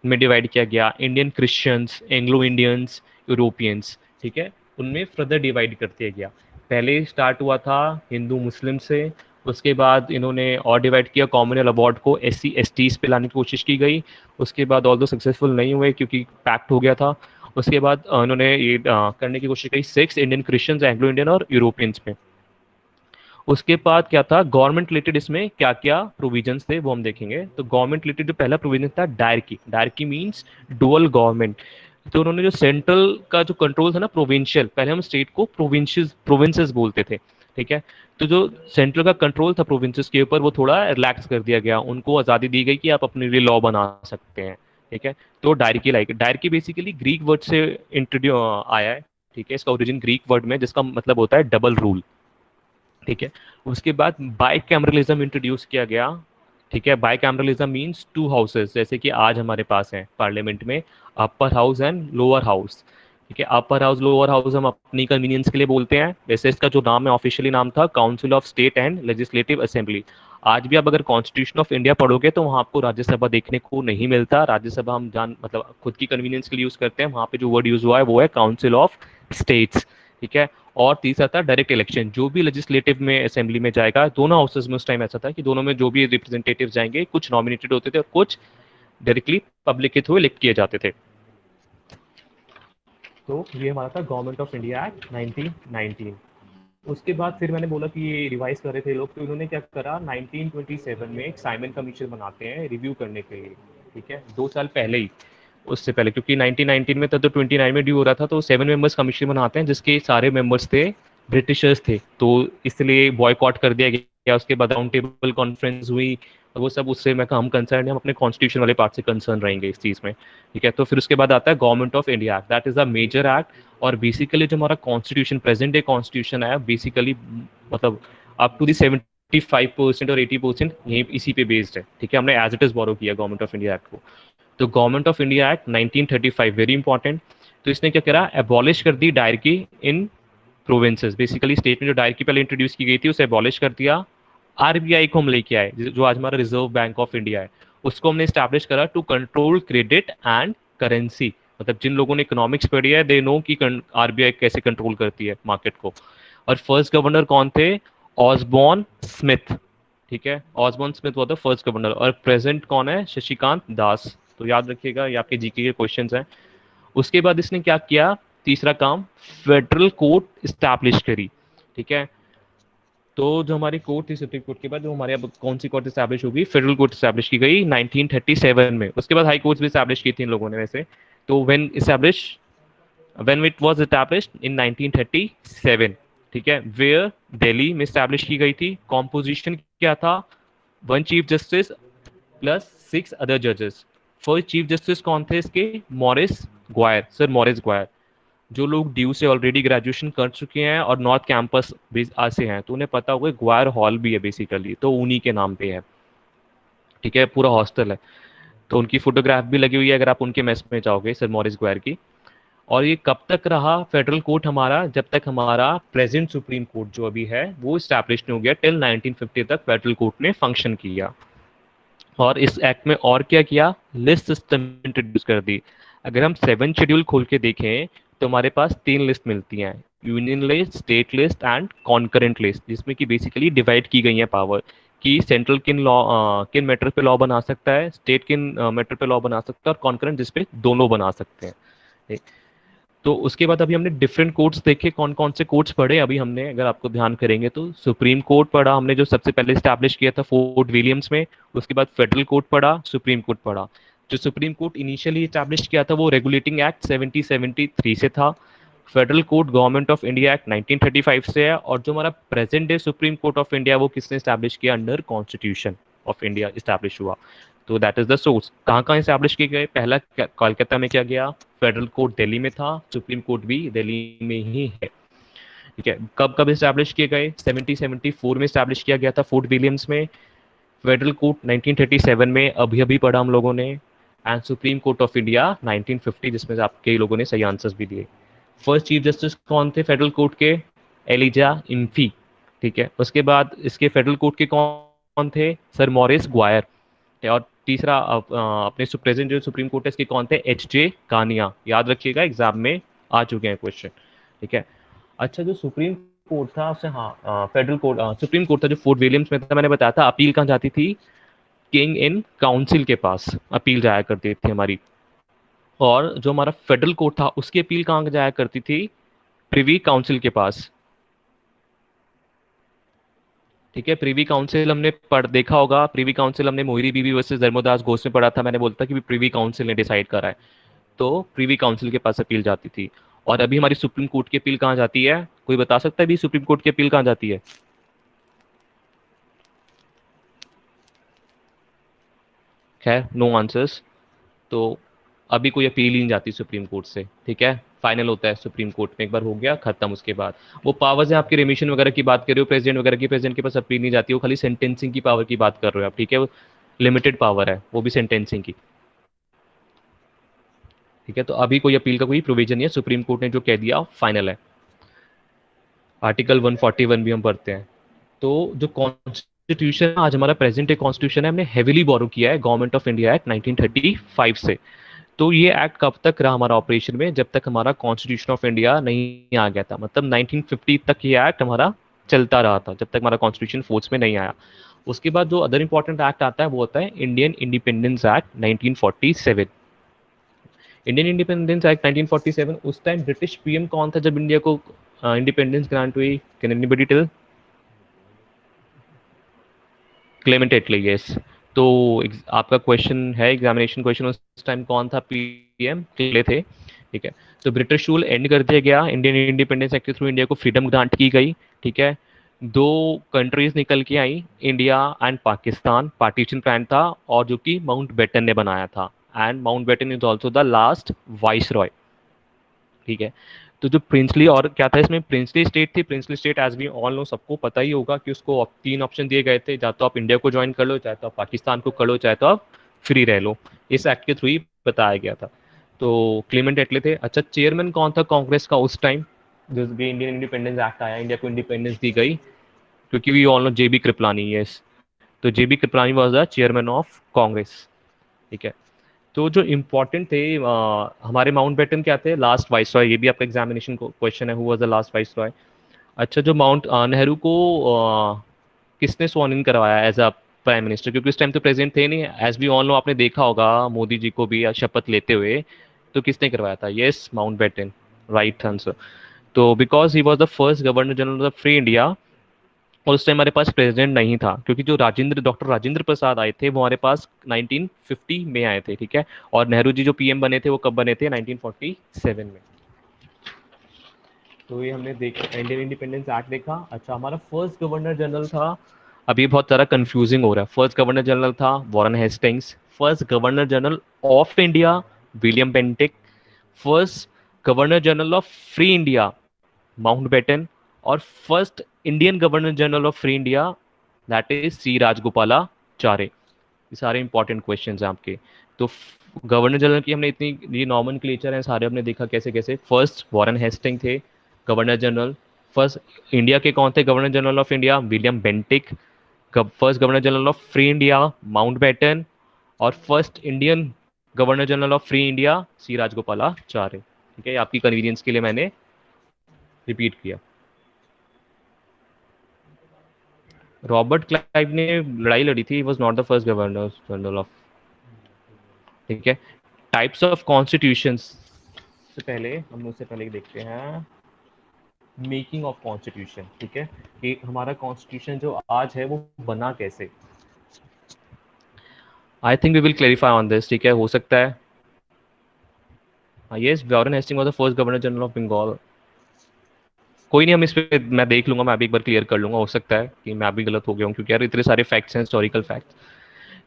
में डिवाइड किया गया, Indian Christians, Anglo Indians, Europeans, ठीक है, उनमें फर्दर डिवाइड कर दिया गया। पहले स्टार्ट हुआ था हिंदू मुस्लिम से, उसके बाद इन्होंने और डिवाइड किया, कॉमनवेल्थ अवार्ड को SC STs पे लाने की कोशिश की गई, उसके बाद ऑल दो सक्सेसफुल नहीं हुए क्योंकि पैक्ट हो गया था। उसके बाद इन्होंने ये करने की कोशिश की 6 इंडियन क्रिश्चियंस, एंग्लो इंडियन और यूरोपियंस पे। उसके बाद क्या था, गवर्नमेंट रिलेटेड इसमें क्या क्या प्रोविजंस थे वो हम देखेंगे। तो गवर्नमेंट रिलेटेड जो पहला प्रोविजन था dyarchy, dyarchy means dual government. तो उन्होंने जो सेंट्रल का जो कंट्रोल था ना प्रोविंशियल, पहले हम स्टेट को प्रोविंसेस बोलते थे, ठीक है, तो जो सेंट्रल का कंट्रोल था प्रोविंसेस के ऊपर वो थोड़ा रिलैक्स कर दिया गया, उनको आज़ादी दी गई कि आप अपने लिए लॉ बना सकते हैं, ठीक है। तो dyarchy, like dyarchy basically Greek word से इंट्रोड्यू आया है, ठीक है, इसका ओरिजिन ग्रीक वर्ड में जिसका मतलब होता है डबल रूल, ठीक है। उसके बाद बाई कैमरलिज्म इंट्रोड्यूस किया गया, ठीक है, बाई कैमरलिज्म मीन्स 2 हाउसेस, जैसे कि आज हमारे पास है पार्लियामेंट में upper house and lower house, ठीक है। अपर हाउस लोअर हाउस हम अपनी कन्वीनियंस के लिए बोलते हैं, वैसे इसका जो नाम है ऑफिशियली नाम था council of state and legislative assembly. आज भी आप अगर कॉन्स्टिट्यूशन ऑफ इंडिया पढ़ोगे तो वहाँ आपको राज्यसभा देखने को नहीं मिलता, राज्यसभा हम जान मतलब खुद की कन्वीनियंस के लिए यूज करते हैं, वहाँ पे जो वर्ड यूज हुआ है वो है काउंसिल ऑफ स्टेट्स, ठीक है। और तीसरा था डायरेक्ट इलेक्शन, जो भी लेजिस्लेटिव में असेंबली में जाएगा, दोनों हाउसेज में उस टाइम ऐसा था कि दोनों में जो भी रिप्रेजेंटेटिव जाएंगे कुछ नॉमिनेटेड होते थे और कुछ डायरेक्टली पब्लिक के थ्रू इलेक्ट किए जाते थे। तो ये हमारा था गवर्नमेंट ऑफ इंडिया एक्ट 1919। उसके बाद फिर मैंने बोला कि ये रिवाइज कर रहे थे लोग, तो इन्होंने क्या करा, 1927 में एक साइमन कमीशन बनाते हैं रिव्यू करने के लिए, ठीक है, 2 साल पहले ही, उससे पहले क्योंकि 1919 में था तो 29 में ड्यू हो रहा था, तो 7 मेंबर्स कमीशन बनाते हैं जिसके सारे मेंबर्स थे ब्रिटिशर्स थे, तो इसलिए बॉयकॉट कर दिया गया। उसके बाद राउंड टेबल कॉन्फ्रेंस हुई और वो सब, उससे मैं हम कंसर्न है, हम अपने कॉन्स्टिट्यूशन वाले पार्ट से कंसर्न रहेंगे इस चीज़ में, ठीक है। तो फिर उसके बाद आता है Government of India Act, that is a major act. और बेसिकली जो हमारा कॉन्स्टिट्यूशन प्रेजेंट डे कॉन्स्टिट्यूशन है बेसिकली मतलब अप टू दी 75% और 80% यही इसी पे बेस्ड है, ठीक है, हमने एज इट इज बोरो किया गवर्नमेंट ऑफ इंडिया एक्ट को। तो government of India act 1935 very important. तो इसने क्या करा, एबॉलिश कर दी डायरकी इन प्रोविंसेस, बेसिकली स्टेट में जो डायरकी पहले इंट्रोड्यूस की गई थी उसे एबॉलिश कर दिया। RBI को हम लेके आए, जो आज हमारा रिजर्व बैंक ऑफ इंडिया है, उसको हमने स्टैब्लिश करा to control credit and currency. मतलब जिन लोगों ने इकोनॉमिक्स पढ़ी है दे नो कि RBI कैसे कंट्रोल करती है मार्केट को। और फर्स्ट गवर्नर कौन थे, ऑसबॉर्न स्मिथ, ठीक है, ऑसबॉर्न स्मिथ वो था फर्स्ट गवर्नर। और प्रेजेंट कौन है, शशिकांत दास। तो याद रखिएगा ये आपके जीके के क्वेश्चंस हैं। उसके बाद इसने क्या किया, तीसरा काम, फेडरल कोर्ट स्टैब्लिश करी, ठीक है। तो जो हमारी कोर्ट थी सुप्रीम कोर्ट के बाद, जो हमारे अब कौन सी कोर्ट स्टैब्लिश होगी, फेडरल कोर्ट स्टैब्लिश की गई 1937 में। उसके बाद हाई कोर्ट्स भी स्टैब्लिश की थी इन लोगों ने वैसे। तो when it was established in 1937, ठीक है, वेयर दिल्ली में स्टैब्लिश की गई थी। कॉम्पोजिशन क्या था, 1 चीफ जस्टिस प्लस 6 अदर जजेस। फर्स्ट चीफ जस्टिस कौन थे इसके, Morris Gwyer, sir Morris Gwyer. जो लोग ड्यू से ऑलरेडी ग्रेजुएशन कर चुके हैं और नॉर्थ कैंपस से हैं तो उन्हें पता होगा ग्वायर हॉल भी है बेसिकली, तो उन्हीं के नाम पे है, ठीक है, पूरा हॉस्टल है। तो उनकी फोटोग्राफ भी लगी हुई है अगर आप उनके मेस में जाओगे, सर मॉरिस ग्वायर की। और ये कब तक रहा फेडरल कोर्ट हमारा, जब तक हमारा प्रेजेंट सुप्रीम कोर्ट जो अभी है वो स्टैब्लिश नहीं हो गया, टिल 1950 तक फेडरल कोर्ट ने फंक्शन किया। और इस एक्ट में और क्या किया, लिस्ट सिस्टम इंट्रोड्यूस कर दी। अगर हम 7 शेड्यूल खोल के देखें तो हमारे पास 3 लिस्ट मिलती हैं, union list, state list and concurrent list, जिसमें कि बेसिकली डिवाइड की गई है पावर कि सेंट्रल किन लॉ किन मैटर पे लॉ बना सकता है, स्टेट किन मैटर पे लॉ बना सकता है, और कॉन्करेंट जिसपे दोनों बना सकते हैं। तो उसके बाद अभी हमने डिफरेंट कोर्ट्स देखे, कौन कौन से कोर्ट्स पढ़े अभी हमने, अगर आपको ध्यान करेंगे तो सुप्रीम कोर्ट पढ़ा हमने जो सबसे पहले स्टैब्लिश किया था फोर्ट विलियम्स में। उसके बाद फेडरल कोर्ट पढ़ा, सुप्रीम कोर्ट पढ़ा। जो सुप्रीम कोर्ट इनिशियली स्टैब्लिश किया था वो रेगुलेटिंग एक्ट 1773 से था। Federal court government of India act 1935 से है। और जो हमारा present day supreme Court of India वो किसने स्टैब्लिश किया, under constitution of India establish हुआ। तो दैट इज द सोर्स। कहाँ कहाँ स्टैब्लिश किए गए, पहला कोलकाता में किया गया, फेडरल कोर्ट दिल्ली में था, सुप्रीम कोर्ट भी दिल्ली में ही है। ठीक है, कब कब इस्टेब्लिश किए गए? 1774 में इस्टेब्लिश किया गया था फोर्ट विलियम्स में। फेडरल कोर्ट 1937 में, अभी अभी पढ़ा हम लोगों ने। And supreme Court of India 1950, जिसमें से आप कई लोगों ने सही आंसर्स भी दिए। फर्स्ट चीफ जस्टिस कौन थे फेडरल कोर्ट के? एलिजा इम्फी। ठीक है, उसके बाद इसके फेडरल कोर्ट के कौन थे? Sir Morris Gwyer. और तीसरा अपने प्रेजेंट जो सुप्रीम कोर्ट है इसके कौन थे? H J Kania. याद रखिएगा, एग्जाम में आ चुके हैं क्वेश्चन। ठीक है, अच्छा जो सुप्रीम कोर्ट था उससे, हाँ फेडरल कोर्ट, सुप्रीम कोर्ट था जो फोर्ट विलियम्स में था, मैंने बताया था अपील कहाँ जाती थी? किंग इन काउंसिल के पास अपील जाया करती थी हमारी। और जो हमारा फेडरल कोर्ट था उसकी अपील कहाँ जाया करती थी? प्रिवी काउंसिल के पास। ठीक है, प्रीवी काउंसिल हमने पढ़ देखा होगा, प्रीवी काउंसिल हमने मोहिरी बीबी वर्सेस धर्मोदास घोष में पढ़ा था, मैंने बोलता कि प्रीवी काउंसिल ने डिसाइड करा है। तो प्रीवी काउंसिल के पास अपील जाती थी। और अभी हमारी सुप्रीम कोर्ट की अपील कहाँ जाती है? कोई बता सकता है अभी सुप्रीम कोर्ट की अपील कहाँ जाती है? खैर, नो आंसर्स। तो अभी कोई अपील ही नहीं जाती सुप्रीम कोर्ट से। ठीक है, फाइनल होता है सुप्रीम कोर्ट में, एक बार हो गया खत्म। उसके बाद वो पावर्स है आपकी, रेमिशन वगैरह की बात कर रहे हो, प्रेसिडेंट वगैरह की, प्रेसिडेंट के पास अपील नहीं जाती, वो खाली सेंटेंसिंग की पावर की बात कर रहे हो आप। ठीक है, वो लिमिटेड पावर है, वो भी सेंटेंसिंग की। ठीक है, तो अभी कोई अपील का कोई प्रोविजन नहीं है, सुप्रीम कोर्ट ने जो कह दिया फाइनल है। आर्टिकल 141 भी हम पढ़ते हैं। तो जो कॉन्स्टिट्यूशन आज हमारा प्रेजेंट डे कॉन्स्टिट्यूशन है, हमने हेविली बोरो किया है गवर्नमेंट ऑफ इंडिया एक्ट 1935 से। तो ये एक्ट कब तक रहा हमारा ऑपरेशन में? जब तक हमारा कॉन्स्टिट्यूशन ऑफ इंडिया नहीं आ गया था, मतलब 1950 तक ये एक्ट हमारा चलता रहा था, जब तक हमारा कॉन्स्टिट्यूशन फोर्स में नहीं आया। उसके बाद जो अदर इंपॉर्टेंट एक्ट आता है वो होता है Indian Independence act 1947। Indian Independence act 1947, उस टाइम ब्रिटिश पीएम कौन था जब इंडिया को इंडिपेंडेंस ग्रांट हुई? Can anybody tell? Clement Attlee, yes. तो आपका क्वेश्चन है, एग्जामिनेशन क्वेश्चन, उस टाइम कौन था पीएम? क्ले थे। ठीक है, तो ब्रिटिश रूल एंड कर दिया गया, इंडियन इंडिपेंडेंस एक्ट के थ्रू इंडिया को फ्रीडम ग्रांट की गई। ठीक है, दो कंट्रीज निकल के आई, India and Pakistan, partition plan था, और जो कि माउंट बेटन ने बनाया था। And Mountbatten is also the last viceroy. ठीक है, तो जो प्रिंसली, और क्या था इसमें? प्रिंसली स्टेट थी। Princely state as we all know, सबको पता ही होगा कि उसको तीन ऑप्शन दिए गए थे, या तो आप इंडिया को ज्वाइन कर लो, चाहे तो आप पाकिस्तान को कर लो, चाहे तो आप फ्री रह लो। इस एक्ट के थ्रू ही बताया गया था। तो क्लेमेंट एटले थे। अच्छा, चेयरमैन कौन था कांग्रेस का उस टाइम जब भी इंडियन इंडिपेंडेंस एक्ट आया, इंडिया को इंडिपेंडेंस दी गई? क्योंकि we all know J B Kripalani, yes. तो J B Kripalani was the chairman of Congress. ठीक है, तो जो इम्पोर्टेंट थे हमारे माउंट बेटन क्या थे? Last vice Roy. ये भी आपका एग्जामिनेशन क्वेश्चन है, who was the last vice Roy. अच्छा, जो माउंट नेहरू को किसने स्वॉन इन करवाया एज अ प्राइम मिनिस्टर? क्योंकि उस टाइम तो प्रेसिडेंट थे नहीं, एज वी ऑल नो, आपने देखा होगा मोदी जी को भी शपथ लेते हुए। तो किसने करवाया था? Yes, Mountbatten, right answer. तो because he was the first governor general of free India, और उस टाइम हमारे पास प्रेसिडेंट नहीं था, क्योंकि जो डॉक्टर राजेंद्र प्रसाद आए थे वो हमारे पास 1950 में आए थे। ठीक है, और नेहरू जी जो पीएम बने थे वो कब बने थे? 1947 में। तो ये हमने देखा, इंडियन इंडिपेंडेंस एक्ट देखा। अच्छा, हमारा फर्स्ट गवर्नर जनरल था, अभी बहुत सारा कंफ्यूजिंग हो रहा है। फर्स्ट गवर्नर जनरल था Warren Hastings. First governor general of India William Bentinck. First governor general of free India Mountbatten. और first Indian governor general of free India, that is C Rajagopalachari. ये सारे important questions हैं आपके। तो governor general की हमने इतनी, ये नॉमन क्लेचर हैं सारे, हमने देखा कैसे कैसे। फर्स्ट वॉरेन हेस्टिंग थे गवर्नर जनरल। फर्स्ट इंडिया के कौन थे governor general of India? William Bentinck. First governor general of free India Mountbatten. और first Indian governor general of free India C Rajagopalachari. ठीक है, आपकी कन्वीनियंस के लिए मैंने रिपीट किया। रॉबर्ट क्लाइव ने लड़ाई लड़ी थी, was not the first governor general of. ठीक है, टाइप्स ऑफ कॉन्स्टिट्यूशन से पहले हम उससे पहले देखते हैं मेकिंग ऑफ कॉन्स्टिट्यूशन। ठीक है, कि हमारा कॉन्स्टिट्यूशन जो आज है वो बना कैसे। I think we will clarify on this. ठीक है, हो सकता है, yes, Warren Hasting was the first governor general of Bengal. कोई नहीं, हम इस पे मैं देख लूंगा, मैं भी एक बार क्लियर कर लूंगा, हो सकता है कि मैं भी गलत हो गया हूँ, क्योंकि यार इतने सारे फैक्ट्स हैं, हिस्टोरिकल फैक्ट्स।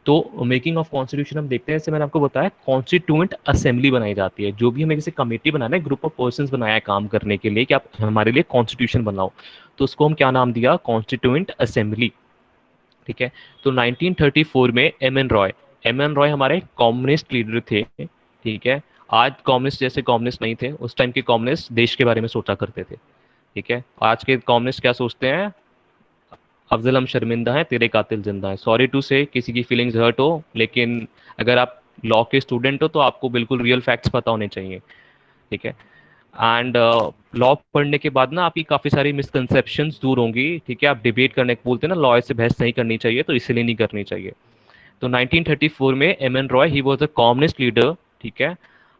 तो मेकिंग ऑफ कॉन्स्टिट्यूशन हम देखते हैं, जैसे मैंने आपको बताया कॉन्स्टिट्यूएंट असेंबली बनाई जाती है, जो भी हमें जैसे कमेटी बनाना है, ग्रुप ऑफ पर्संस बनाया है काम करने के लिए कि आप हमारे लिए कॉन्स्टिट्यूशन बनाओ, तो उसको हम क्या नाम दिया, कॉन्स्टिट्यूएंट असेंबली। ठीक है। तो 1934 में एम एन रॉय हमारे कम्युनिस्ट लीडर थे। ठीक है। आज कम्युनिस्ट जैसे कम्युनिस्ट नहीं थे, उस टाइम के कम्युनिस्ट देश के बारे में सोचा करते थे। ठीक है। आज के कम्युनिस्ट क्या सोचते हैं, अफजल हम शर्मिंदा हैं, तेरे कातिल जिंदा है। सॉरी टू से किसी की फीलिंग्स हर्ट हो, लेकिन अगर आप लॉ के स्टूडेंट हो तो आपको बिल्कुल रियल फैक्ट्स पता होने चाहिए। ठीक है। एंड लॉ पढ़ने के बाद ना आपकी काफ़ी सारी मिसकंसेप्शंस दूर होंगी। ठीक है। आप डिबेट करने को बोलते हैं ना, लॉ से बहस नहीं करनी चाहिए, तो इसलिए नहीं करनी चाहिए। तो 1934 में M N Roy he was a communist leader. ठीक है।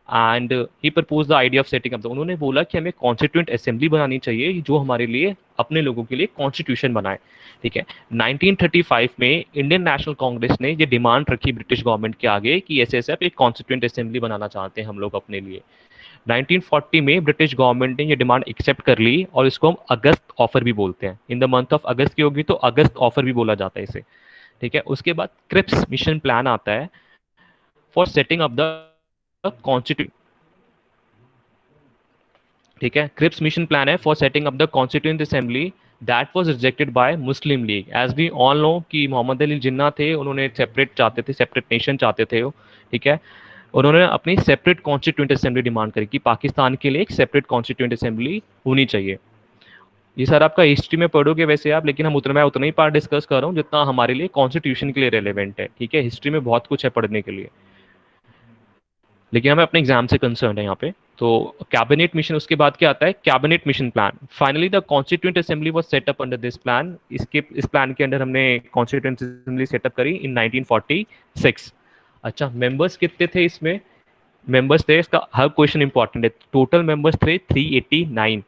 And he propose the idea of setting up, उन्होंने बोला कि हमें कॉन्स्टिट्यूंट असेंबली बनानी चाहिए जो हमारे लिए, अपने लोगों के लिए कॉन्स्टिट्यूशन बनाए। ठीक है। 1935 में इंडियन नेशनल कांग्रेस ने ये डिमांड रखी ब्रिटिश गवर्नमेंट के आगे कि ऐसे ऐसे आप एक कॉन्स्टिट्यूंट असेंबली बनाना चाहते हैं हम लोग अपने लिए। 1940 में ब्रिटिश गवर्नमेंट ने ये डिमांड एक्सेप्ट कर ली, और इसको हम अगस्त ऑफर भी बोलते हैं। इन द मंथ ऑफ अगस्त की होगी तो अगस्त ऑफर भी बोला जाता है इसे। ठीक है। उसके बाद क्रिप्स मिशन प्लान आता है for setting up the constitute. ठीक है। क्रिप्स मिशन प्लान है for setting up the constituent assembly, that was rejected by Muslim League. As we all know कि मोहम्मद अली जिन्ना थे, उन्होंने सेपरेट चाहते थे, सेपरेट नेशन चाहते थे वो। ठीक है। उन्होंने अपनी सेपरेट कॉन्स्टिट्यूंट असेंबली डिमांड करी कि पाकिस्तान के लिए एक सेपरेट कॉन्स्टिट्यूंट असेंबली होनी चाहिए। ये सर आपका हिस्ट्री में पढ़ोगे वैसे आप, लेकिन मैं उतना ही पार्ट डिस्कस कर रहा हूँ जितना हमारे लिए कॉन्स्टिट्यूशन के लिए रेलेवेंट है। ठीक है। हिस्ट्री में बहुत कुछ है पढ़ने के लिए, लेकिन हमें अपने एग्जाम से कंसर्न है यहाँ पे। तो कैबिनेट मिशन, उसके बाद क्या आता है, cabinet mission plan. Finally the constituent assembly was set up under this plan. इस प्लान के अंडर हमने कॉन्स्टिट्यूंट असेंबली सेटअप करी इन 1946। अच्छा, मेंबर्स कितने थे इसमें, मेंबर्स थे, इसका हर क्वेश्चन इंपॉर्टेंट है, टोटल मेंबर्स थे 389।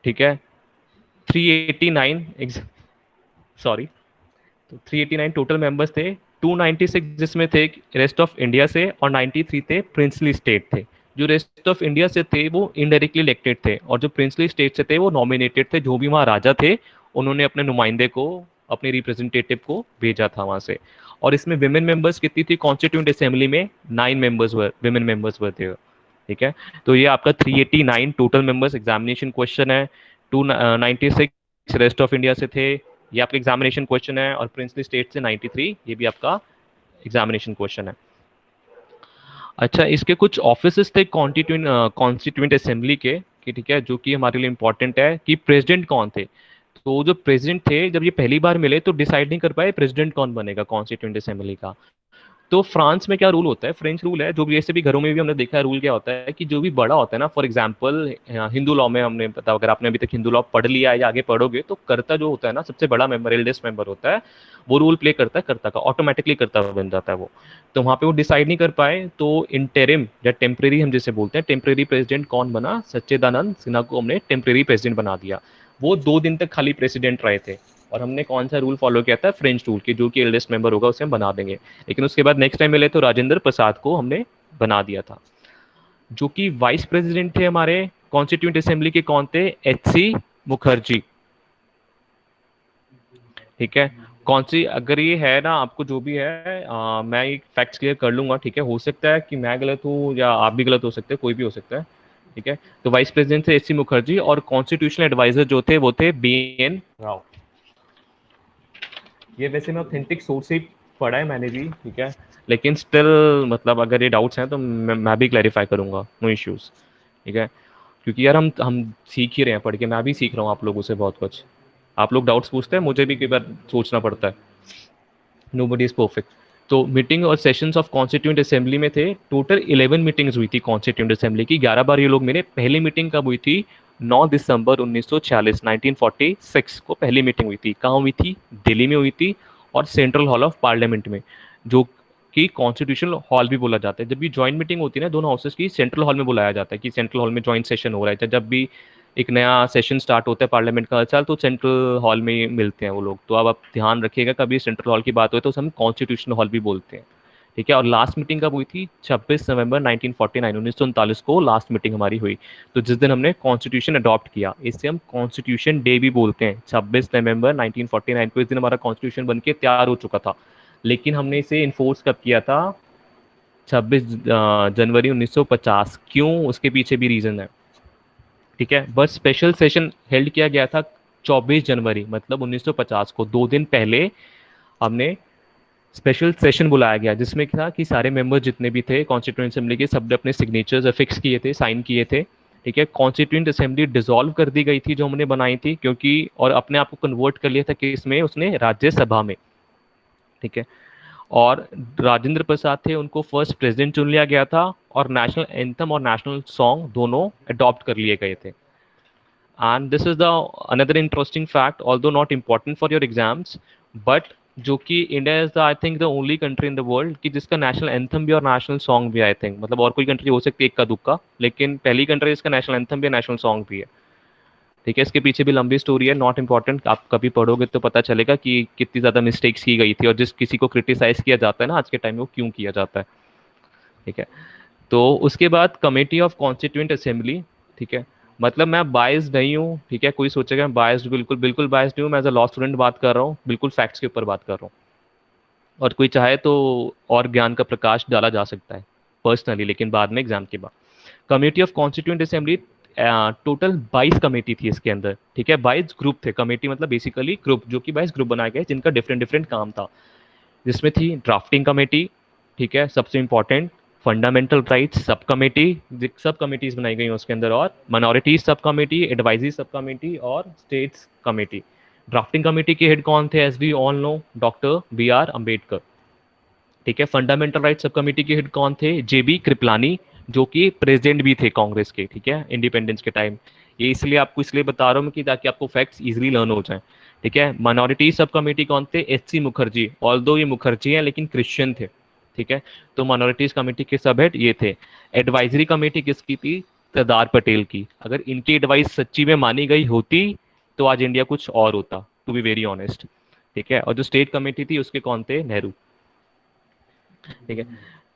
ठीक है। 389, सॉरी, तो 389 टोटल मेंबर्स थे। 296 जिसमें थे रेस्ट ऑफ इंडिया से, और 93 थे प्रिंसली स्टेट थे। जो रेस्ट ऑफ इंडिया से थे वो इनडायरेक्टली इलेक्टेड थे, और जो प्रिंसली स्टेट से थे वो नॉमिनेटेड थे। जो भी वहाँ राजा थे उन्होंने अपने नुमाइंदे को, अपने रिप्रेजेंटेटिव को भेजा था वहाँ से। और इसमें विमेन मेंबर्स कितनी थी कॉन्स्टिट्यूंट असेंबली में, 9 मेंबर्स वर विमेन मेंबर्स वर थे। ठीक है। तो ये आपका 389 टोटल मेंबर्स, एग्जामिनेशन क्वेश्चन है। 296 रेस्ट ऑफ इंडिया से थे, ये आपका एग्जामिनेशन क्वेश्चन है। और प्रिंसली स्टेट से 93, ये भी आपका एग्जामिनेशन क्वेश्चन है। अच्छा, इसके कुछ ऑफिसेस थे कॉन्स्टिट्यूंट असेंबली के, कि ठीक है, जो कि हमारे लिए इंपॉर्टेंट है कि प्रेसिडेंट कौन थे। तो जो प्रेसिडेंट थे, जब ये पहली बार मिले तो डिसाइड नहीं कर पाए प्रेसिडेंट कौन बनेगा कॉन्स्टिट्यूंट असेंबली का। तो फ्रांस में क्या रूल होता है, फ्रेंच रूल है, जो भी ऐसे भी घरों में भी हमने देखा है, रूल क्या होता है कि जो भी बड़ा होता है ना, फॉर एग्जांपल हिंदू लॉ में हमने पता, अगर आपने अभी तक हिंदू लॉ पढ़ लिया है या आगे पढ़ोगे, तो कर्ता जो होता है ना, सबसे बड़ा मेंबर, एल्डेस्ट मेंबर होता है, वो रूल प्ले करता है, कर्ता का ऑटोमेटिकली कर्ता बन जाता है वो। तो वहाँ पे वो डिसाइड नहीं कर पाए, तो इंटरिम या टेम्परेरी हम जिसे बोलते हैं, टेम्परेरी प्रेसिडेंट कौन बना, सच्चिदानंद सिन्हा को हमने टेम्परेरी प्रेसिडेंट बना दिया। वो 2 दिन तक खाली प्रेसिडेंट रहे थे। और हमने कौन सा रूल फॉलो किया था, फ्रेंच रूल की, जो कि एल्डेस्ट मेंबर होगा उसे हम बना देंगे। लेकिन उसके बाद नेक्स्ट टाइम मिले तो राजेंद्र प्रसाद को हमने बना दिया था। जो कि वाइस प्रेसिडेंट थे हमारे कॉन्स्टिट्यूंट असेंबली के, कौन थे, एच.सी. मुखर्जी। ठीक है। कौन सी, अगर ये है ना आपको जो भी है, मैं एक फैक्ट्स क्लियर कर लूंगा। ठीक है। हो सकता है कि मैं गलत हूँ या आप भी गलत हो सकते हैं, कोई भी हो सकता है। ठीक है। तो वाइस प्रेसिडेंट थे एच.सी. मुखर्जी, और कॉन्स्टिट्यूशनल एडवाइजर जो थे वो थे बी.एन. राव। ये वैसे मैं ऑथेंटिक सोर्स से पढ़ा है मैंने भी। ठीक है। लेकिन स्टिल, मतलब अगर ये डाउट्स हैं तो मैं भी क्लैरिफाई करूंगा, नो इश्यूज। ठीक है। क्योंकि यार हम सीख ही रहे हैं पढ़ के, मैं भी सीख रहा हूँ आप लोगों से बहुत कुछ। आप लोग डाउट्स पूछते हैं, मुझे भी कई बार सोचना पड़ता है। Nobody is perfect. तो मीटिंग और सेशंस ऑफ कॉन्स्टिट्यूंट असेंबली में थे, टोटल 11 मीटिंग्स हुई थी कॉन्स्टिट्यूंट असेंबली की, 11 बार ये लोग मिले। पहली मीटिंग कब हुई थी, 9 दिसंबर 1946, 1946 को पहली मीटिंग हुई थी। कहाँ हुई थी, दिल्ली में हुई थी, और सेंट्रल हॉल ऑफ पार्लियामेंट में, जो कि कॉन्स्टिट्यूशनल हॉल भी बोला जाता है। जब भी ज्वाइंट मीटिंग होती है ना दोनों हाउसेस की, सेंट्रल हॉल में बुलाया जाता है कि सेंट्रल हॉल में ज्वाइंट सेशन हो रहा है। जब भी एक नया सेशन स्टार्ट होता है पार्लियामेंट का हर साल, तो सेंट्रल हॉल में मिलते हैं वो लोग। तो अब आप ध्यान रखिएगा, कभी सेंट्रल हॉल की बात हो तो हम कॉन्स्टिट्यूशनल हॉल भी बोलते हैं। ठीक है। और लास्ट मीटिंग कब हुई थी? 26 नवंबर 1949, 1939 को लास्ट मीटिंग हमारी हुई। तो जिस दिन हमने कॉन्स्टिट्यूशन अडॉप्ट किया, इससे हम कॉन्स्टिट्यूशन डे भी बोलते हैं। 26 नवंबर 1949 को इस दिन हमारा कॉन्स्टिट्यूशन बन के तैयार हो चुका था, लेकिन हमने इसे इन्फोर्स कब किया था? 26 जनवरी 1950। क्यों? उसके पीछे भी रीजन है, ठीक है। बस स्पेशल सेशन हेल्ड किया गया था 24 जनवरी मतलब 1950 को, 2 दिन पहले हमने स्पेशल सेशन बुलाया गया, जिसमें क्या कि सारे मेंबर जितने भी थे कॉन्स्टिट्यूएंट असेंबली के, सब ने अपने सिग्नेचर्स अफिक्स किए थे, साइन किए थे, ठीक है। कॉन्स्टिट्यूएंट असेंबली डिसॉल्व कर दी गई थी जो हमने बनाई थी, क्योंकि और अपने आप को कन्वर्ट कर लिया था कि इसमें उसने राज्यसभा में, ठीक है। और राजेंद्र प्रसाद थे, उनको फर्स्ट प्रेसिडेंट चुन लिया गया था, और नेशनल एंथम और नेशनल सॉन्ग दोनों अडॉप्ट कर लिए गए थे। And this is the another interesting fact, although not important for your exams, but जो कि India is the I think the only country in the world कि जिसका नेशनल एंथम भी और नेशनल सॉन्ग भी, आई थिंक, मतलब और कोई कंट्री हो सकती है इक्का दुक्का, लेकिन पहली कंट्री जिसका नेशनल एंथम भी नेशनल सॉन्ग भी है, ठीक है। इसके पीछे भी लंबी स्टोरी है, नॉट इम्पॉर्टेंट, आप कभी पढ़ोगे तो पता चलेगा कि कितनी ज़्यादा मिस्टेक्स की गई थी, और जिस किसी को क्रिटिसाइज किया जाता है ना आज के टाइम में, वो क्यों किया जाता है, ठीक है। तो उसके बाद कमेटी ऑफ कॉन्स्टिट्यूएंट असेंबली, ठीक है। मतलब मैं बायस्ड नहीं हूँ, ठीक है, कोई सोचेगा मैं बायस्ड, बिल्कुल बिल्कुल बायस्ड नहीं हूँ, मैं एज अ लॉ स्टूडेंट बात कर रहा हूँ, बिल्कुल फैक्ट्स के ऊपर बात कर रहा हूँ। और कोई चाहे तो और ज्ञान का प्रकाश डाला जा सकता है पर्सनली, लेकिन बाद में एग्जाम के बाद। Committee of constituent assembly total 22 committee थी इसके अंदर, ठीक है। 22 ग्रुप थे, कमेटी मतलब बेसिकली ग्रुप, जो कि 22 ग्रुप बनाए गए जिनका डिफरेंट डिफरेंट काम था। जिसमें थी ड्राफ्टिंग कमेटी, ठीक है, सबसे important, fundamental rights sub committee, sub committees बनाई गई हैं उसके अंदर, और minorities sub committee, advisory sub committee, और स्टेट्स कमेटी। ड्राफ्टिंग कमेटी के हेड कौन थे? As we all know, doctor B R Ambedkar, ठीक है। फंडामेंटल राइट सब कमेटी के हेड कौन थे? जे बी कृपलानी, जो कि प्रेसिडेंट भी थे कांग्रेस के, ठीक है, इंडिपेंडेंस के टाइम। ये इसलिए आपको इसलिए बता रहा हूँ कि ताकि आपको फैक्ट्स इजीली लर्न हो जाए, ठीक है। माइनॉरिटी सब कमेटी कौन थे? एच सी मुखर्जी, ऑल्दो ये मुखर्जी है लेकिन क्रिश्चियन थे, ठीक है। तो माइनॉरिटीज कमेटी के सब हेड ये थे। एडवाइजरी कमेटी किसकी थी? सरदार पटेल की। अगर इनकी एडवाइस सच्ची में मानी गई होती तो आज इंडिया कुछ और होता, टू बी वेरी ऑनेस्ट, ठीक है। और जो स्टेट कमेटी थी उसके कौन थे? नेहरू, ठीक है।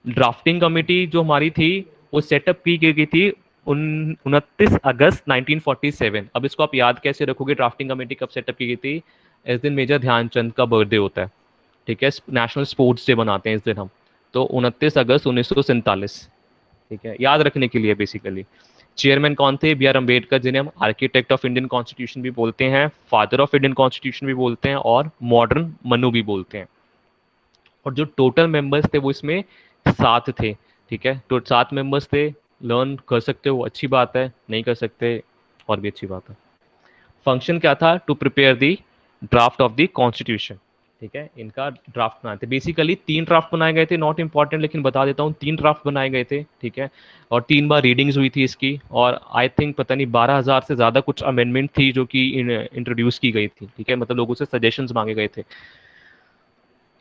ड्राफ्टिंग कमेटी जो हमारी थी वो सेटअप की गई थी 29 अगस्त 1947। अब इसको आप याद कैसे रखोगे ड्राफ्टिंग कमेटी कब सेटअप की गई थी? इस दिन मेजर ध्यानचंद का बर्थडे होता है, ठीक है। नेशनल स्पोर्ट्स डे बनाते हैं इस दिन हम, तो 29 अगस्त 1947, ठीक है, याद रखने के लिए बेसिकली। चेयरमैन कौन थे? बी आर अम्बेडकर, जिन्हें हम आर्किटेक्ट ऑफ इंडियन कॉन्स्टिट्यूशन भी बोलते हैं, फादर ऑफ इंडियन कॉन्स्टिट्यूशन भी बोलते हैं, और मॉडर्न मनु भी बोलते हैं। और जो टोटल मेंबर्स थे वो इसमें 7 थे, ठीक है। तो 7 मेंबर्स थे। लर्न कर सकते हो, अच्छी बात है, नहीं कर सकते और भी अच्छी बात है। फंक्शन क्या था? To prepare the draft of the constitution, ठीक है। इनका ड्राफ्ट बनाए थे, बेसिकली 3 ड्राफ्ट बनाए गए थे, नॉट इंपॉर्टेंट लेकिन बता देता हूँ, 3 ड्राफ्ट बनाए गए थे, ठीक है। और 3 बार रीडिंग्स हुई थी इसकी, और आई थिंक पता नहीं 12,000 से ज़्यादा कुछ अमेंडमेंट थी जो कि इंट्रोड्यूस की गई थी, ठीक है, मतलब लोगों से सजेशंस मांगे गए थे।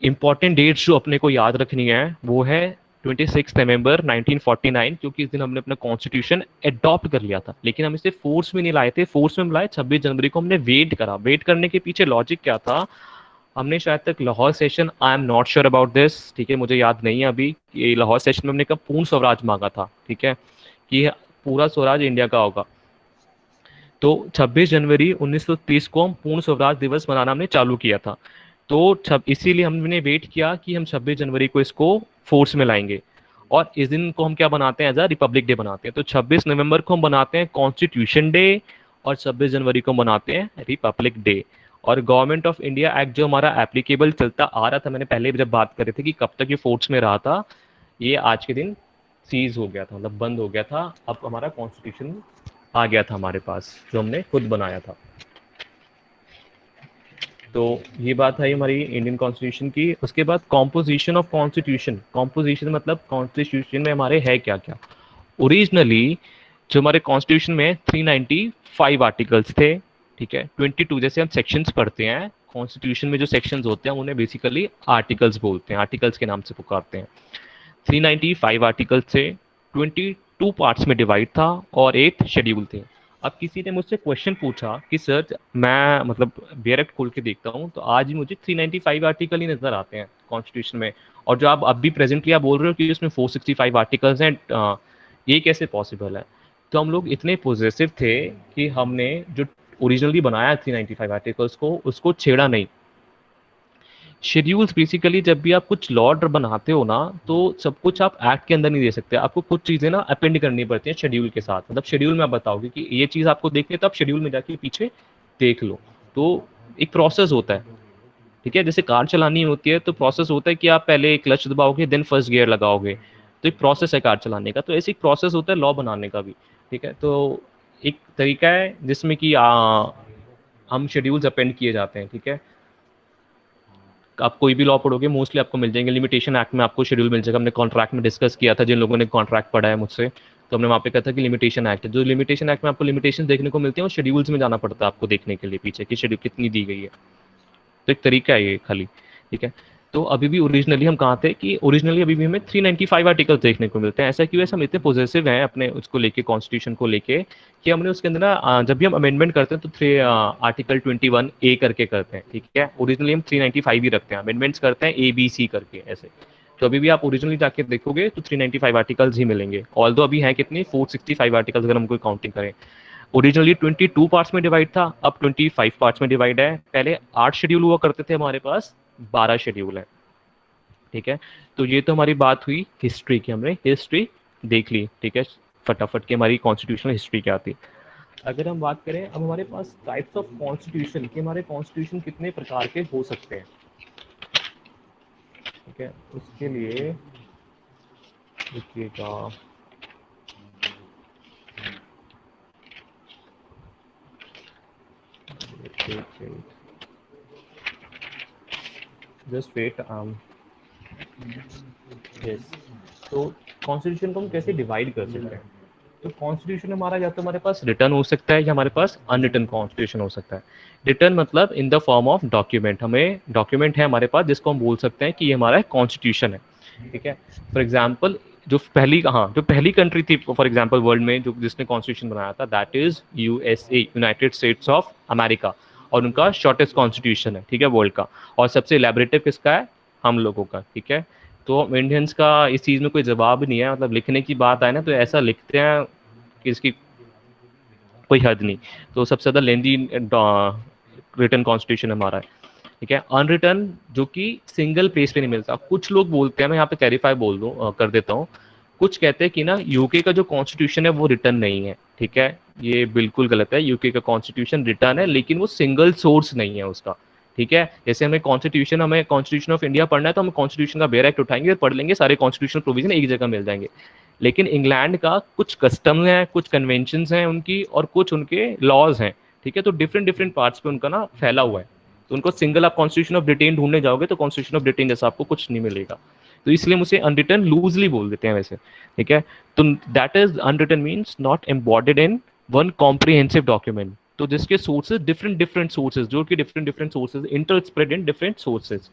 इंपॉर्टेंट डेट्स जो अपने को याद रखनी है वो है 26 नवंबर 1949, क्योंकि इस दिन हमने अपना कॉन्स्टिट्यूशन अडॉप्ट कर लिया था, लेकिन हम इसे फोर्स में नहीं लाए थे, फोर्स में लाए 26 जनवरी को हमने। वेट करा, वेट करने के पीछे लॉजिक क्या था? हमने शायद तक Lahore session, I am not sure about this, ठीक है, मुझे याद नहीं है अभी, कि लाहौर सेशन में हमने कब पूर्ण स्वराज मांगा था, ठीक है, कि पूरा स्वराज इंडिया का होगा। तो 26 जनवरी 1930 को हम पूर्ण स्वराज दिवस मनाना हमने चालू किया था। तो इसीलिए हमने वेट किया कि हम 26 जनवरी को इसको फोर्स में लाएंगे, और इस दिन को हम क्या बनाते हैं? एज अ रिपब्लिक डे बनाते हैं। तो 26 नवंबर को हम बनाते हैं कॉन्स्टिट्यूशन डे, और 26 जनवरी को बनाते हैं रिपब्लिक डे। और गवर्नमेंट ऑफ इंडिया एक्ट जो हमारा एप्लीकेबल चलता आ रहा था, मैंने पहले जब बात कर रहे थे कि कब तक ये फोर्स में रहा था, ये आज के दिन सीज हो गया था, मतलब बंद हो गया था। अब हमारा कॉन्स्टिट्यूशन आ गया था हमारे पास, जो हमने खुद बनाया था। तो ये बात है हमारी इंडियन कॉन्स्टिट्यूशन की। उसके बाद कॉम्पोजिशन ऑफ कॉन्स्टिट्यूशन। कॉम्पोजिशन मतलब कॉन्स्टिट्यूशन में हमारे है क्या क्या। ओरिजिनली जो हमारे कॉन्स्टिट्यूशन में 395 आर्टिकल्स थे, ठीक है। 22 जैसे हम सेक्शंस पढ़ते हैं कॉन्स्टिट्यूशन में, जो सेक्शंस होते हैं उन्हें बेसिकली आर्टिकल्स बोलते हैं, आर्टिकल्स के नाम से पुकारते हैं। 395 आर्टिकल्स थे, 22 पार्ट्स में डिवाइड था, और 8 शेड्यूल थे। अब किसी ने मुझसे क्वेश्चन पूछा कि सर मैं मतलब डायरेक्ट खोल के देखता हूँ तो आज भी मुझे 395 आर्टिकल ही नजर आते हैं कॉन्स्टिट्यूशन में, और जो आप अभी प्रेजेंटली आप बोल रहे हो कि उसमें 465 आर्टिकल्स हैं, ये कैसे पॉसिबल है? तो हम लोग इतने पॉजिटिव थे कि हमने जो ओरिजिनली बनाया 395 आर्टिकल्स को उसको छेड़ा नहीं। शेड्यूल्स बेसिकली जब भी आप कुछ लॉ ऑर्डर बनाते हो ना, तो सब कुछ आप एक्ट के अंदर नहीं दे सकते, आपको कुछ चीजें ना अपेंड करनी पड़ती हैं शेड्यूल के साथ। मतलब शेड्यूल में आप बताओगे कि ये चीज आपको देखनी है तो आप शेड्यूल में जाके पीछे देख लो। तो एक प्रोसेस होता है, ठीक है, जैसे कार चलानी होती है तो प्रोसेस होता है कि आप पहले क्लच दबाओगे देन फर्स्ट गियर लगाओगे, तो एक प्रोसेस है कार चलाने का, तो ऐसे एक प्रोसेस होता है लॉ बनाने का भी। ठीक है, तो एक तरीका है जिसमें कि हम शेड्यूल्स अपेंड किए जाते हैं। ठीक है, आप कोई भी लॉ पढ़ोगे मोस्टली आपको मिल जाएंगे, लिमिटेशन एक्ट में आपको शेड्यूल मिल जाएगा। हमने कॉन्ट्रैक्ट में डिस्कस किया था, जिन लोगों ने कॉन्ट्रैक्ट पढ़ा है मुझसे, तो हमने वहाँ पे कहा था कि लिमिटेशन एक्ट है, जो लिमिटेशन एक्ट में आपको लिमिटेशन देखने को मिलती है वो शेड्यूल्स में जाना पड़ता है आपको देखने के लिए पीछे कि शेड्यूल कितनी दी गई है। तो एक तरीका है ये खाली। ठीक है, तो अभी भी ओरिजिनली हम कहाँ थे कि ओरिजिनली अभी भी हमें 395 आर्टिकल्स देखने को मिलते हैं। ऐसा क्यों है? हम इतने पॉजिटिव हैं अपने उसको लेके, कॉन्स्टिट्यूशन को लेके, कि हमने उसके अंदर ना जब भी हम अमेंडमेंट करते हैं तो आर्टिकल 21A करके करते हैं। ठीक है, ओरिजिनली हम 395 ही रखते हैं, अमेंडमेंट्स करते हैं ABC करके ऐसे। तो अभी भी आप ओरिजिनली जाके देखोगे तो 395 आर्टिकल्स ही मिलेंगे, ऑल दो अभी हैं कितने 465 आर्टिकल्स अगर हम कोई काउंटिंग करें। ओरिजिनली 22 पार्ट्स में डिवाइड था, अब 25 पार्ट्स में डिवाइड है। पहले 8 शेड्यूल हुआ करते थे, हमारे पास 12 शेड्यूल है। ठीक है, तो ये तो हमारी बात हुई हिस्ट्री की, हमने हिस्ट्री देख ली। ठीक है, फटाफट की हमारी कॉन्स्टिट्यूशनल हिस्ट्री क्या थी। अगर हम बात करें अब हमारे पास टाइप्स ऑफ कॉन्स्टिट्यूशन कि हमारे कॉन्स्टिट्यूशन कितने प्रकार के हो सकते हैं। ठीक है, उसके लिए देखिएगा, जस्ट वेट यस। तो कॉन्स्टिट्यूशन को हम कैसे डिवाइड कर सकते हैं? तो कॉन्स्टिट्यूशन हमारा या तो हमारे पास रिटर्न हो सकता है या हमारे पास अनरिटन कॉन्स्टिट्यूशन हो सकता है। रिटर्न मतलब in the form of document, हमें डॉक्यूमेंट है हमारे पास जिसको हम बोल सकते हैं कि ये हमारा कॉन्स्टिट्यूशन है। ठीक है, फॉर एग्जाम्पल जो पहली कंट्री थी फॉर एग्जाम्पल वर्ल्ड में जो जिसने कॉन्स्टिट्यूशन बनाया था, that is USA, United states of America, और उनका शॉर्टेस्ट कॉन्स्टिट्यूशन है। ठीक है, वर्ल्ड का। और सबसे इलेबरेटिव किसका है? हम लोगों का। ठीक है, तो इंडियंस का इस चीज़ में कोई जवाब नहीं है, मतलब लिखने की बात आए ना तो ऐसा लिखते हैं कि इसकी कोई हद नहीं। तो सबसे ज़्यादा लेंदी रिटर्न कॉन्स्टिट्यूशन हमारा है। ठीक है, अनरिटर्न जो कि सिंगल पेज पे नहीं मिलता। कुछ लोग बोलते हैं, मैं यहाँ पे क्लैरिफाई बोल दूँ कर देता हूँ, कुछ कहते हैं कि ना यूके का जो कॉन्स्टिट्यूशन है वो रिटर्न नहीं है। ठीक है, ये बिल्कुल गलत है। यूके का कॉन्स्टिट्यूशन रिटर्न है, लेकिन वो सिंगल सोर्स नहीं है उसका। ठीक है, जैसे हमें कॉन्स्टिट्यूशन ऑफ इंडिया पढ़ना है तो हम कॉन्स्टिट्यूशन का बेयर एक्ट उठाएंगे, पढ़ लेंगे, सारे कॉन्स्टिट्यूशन प्रोविजन एक जगह मिल जाएंगे। लेकिन इंग्लैंड का कुछ कस्टम है, कुछ कन्वेंशन हैं उनकी, और कुछ उनके लॉज हैं। ठीक है, तो डिफरेंट डिफरेंट पार्ट्स पे उनका ना फैला हुआ है। तो उनको सिंगल आप कॉन्स्टिट्यूशन ऑफ ब्रिटेन ढूंढने जाओगे तो कॉन्स्टिट्यूशन ऑफ ब्रिटेन जैसा आपको कुछ नहीं मिलेगा। तो इसलिए हम उसे अनरिटन लूजली बोल देते हैं वैसे। ठीक है, तो that is unwritten means not embodied in one comprehensive document, तो जिसके सोर्सेज डिफरेंट डिफरेंट सोर्सेज, जो कि different different sources inter spread in different sources.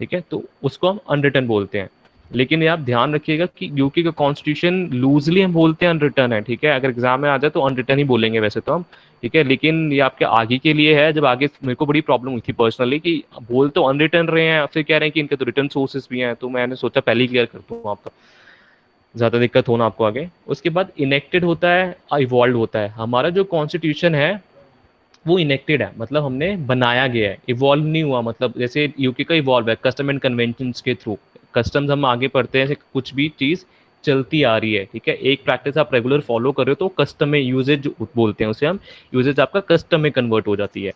ठीक है, तो उसको हम अनरिटन बोलते हैं। लेकिन ये आप ध्यान रखिएगा कि यूके का कॉन्स्टिट्यूशन लूजली हम बोलते हैं अनरिटन है। ठीक है, अगर एग्जाम में आ जाए तो अनरिटन ही बोलेंगे वैसे तो हम। ठीक है, लेकिन ये आपके आगे के लिए है, जब आगे मेरे को बड़ी प्रॉब्लम हुई थी पर्सनली कि बोल तो अनरिटन रहे हैं, फिर कह रहे हैं कि इनके तो रिटर्न सोर्सेज भी हैं, तो मैंने सोचा पहले ही क्लियर कर दूँ आपका, ज़्यादा दिक्कत होना आपको आगे। उसके बाद इनेक्टेड होता है, इवॉल्व होता है। हमारा जो कॉन्स्टिट्यूशन है वो इनेक्टेड है, मतलब हमने बनाया गया है, इवॉल्व नहीं हुआ। मतलब जैसे यूके का इवॉल्व है कस्टम एंड कन्वेंशन के थ्रू, कस्टम्स हम आगे पढ़ते हैं, कुछ भी चीज़ चलती आ रही है। ठीक है, एक प्रैक्टिस आप रेगुलर फॉलो कर रहे हो तो कस्टम में यूजेज बोलते हैं उसे हम, यूजेज आपका कस्टम में कन्वर्ट हो जाती है।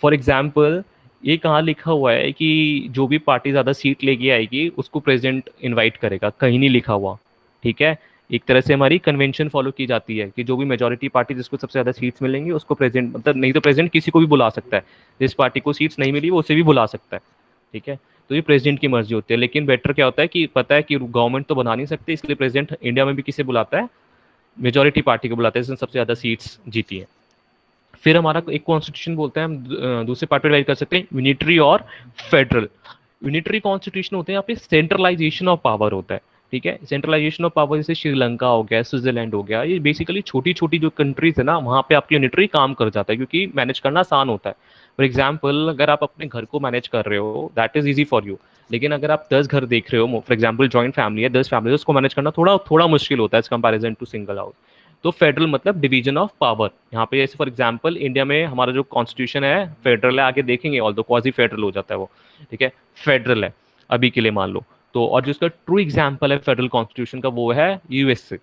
फॉर एग्जाम्पल, ये कहाँ लिखा हुआ है कि जो भी पार्टी ज़्यादा सीट लेके आएगी उसको प्रेसिडेंट इनवाइट करेगा? कहीं नहीं लिखा हुआ। ठीक है, एक तरह से हमारी कन्वेंशन फॉलो की जाती है कि जो भी मेजोरिटी पार्टी जिसको सबसे ज़्यादा सीट्स मिलेंगी उसको प्रेसिडेंट, मतलब नहीं तो प्रेसिडेंट किसी को भी बुला सकता है, जिस पार्टी को सीट्स नहीं मिली वो उसे भी बुला सकता है। ठीक है, तो ये प्रेसिडेंट की मर्जी होती है। लेकिन बेटर क्या होता है कि पता है कि गवर्नमेंट तो बना नहीं सकती, इसलिए प्रेसिडेंट इंडिया में भी किसे बुलाता है? मेजोरिटी पार्टी को बुलाता है जिसने सबसे ज़्यादा सीट्स जीती है। फिर हमारा एक कॉन्स्टिट्यूशन बोलता है, हम दूसरे पार्ट में डिवाइड कर सकते हैं, यूनिटरी और फेडरल। यूनिटरी कॉन्स्टिट्यूशन होते हैं, यहाँ पे सेंट्रलाइजेशन ऑफ पावर होता है। ठीक है। सेंट्रलाइजेशन ऑफ पावर जैसे श्रीलंका हो गया, स्विट्जरलैंड हो गया, ये बेसिकली छोटी छोटी जो कंट्रीज है ना, वहाँ पे आपकी यूनिटरी काम कर जाता है क्योंकि मैनेज करना आसान होता है। फॉर एग्जाम्पल अगर आप अपने घर को मैनेज कर रहे हो that is easy for you, लेकिन अगर आप 10 घर देख रहे हो, फॉर एग्जाम्पल जॉइंट फैमिली है, 10 फैमिली, उसको मैनेज करना थोड़ा थोड़ा मुश्किल होता है as comparison to single house. तो फेडरल मतलब डिवीजन ऑफ पावर। यहाँ पे जैसे फॉर एग्जाम्पल इंडिया में हमारा जो कॉन्स्टिट्यूशन है फेडरल है, आगे देखेंगे ऑल दो क्वाजी फेडरल हो जाता है वो, ठीक है, फेडरल है अभी के लिए मान लो। तो और जो इसका ट्रू एग्जाम्पल है फेडरल कॉन्स्टिट्यूशन का वो है यूएसए,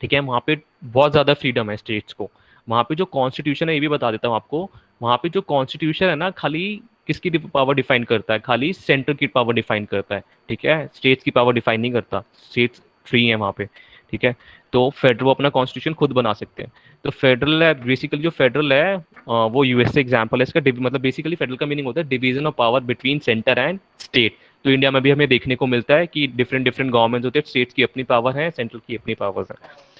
ठीक है। वहाँ पे बहुत ज़्यादा फ्रीडम है स्टेट्स को। वहाँ पे जो कॉन्स्टिट्यूशन है ये भी बता देता हूँ आपको, वहाँ पे जो कॉन्स्टिट्यूशन है ना खाली किसकी पावर डिफाइन करता है, खाली सेंटर की पावर डिफाइन करता है, ठीक है, स्टेट्स की पावर डिफाइन नहीं करता, स्टेट्स फ्री है वहाँ पे, ठीक है। तो फेडरल वो अपना कॉन्स्टिट्यूशन खुद बना सकते हैं। तो फेडरल है बेसिकली, जो फेडरल है वो यूएसए एग्जाम्पल है इसका। मतलब बेसिकली फेडरल का मीनिंग होता है division of power between centre and state. तो इंडिया में भी हमें देखने को मिलता है कि डिफरेंट डिफरेंट गवर्नमेंट होते हैं, स्टेट्स की अपनी पावर है, सेंट्रल की अपनी पावर्स है।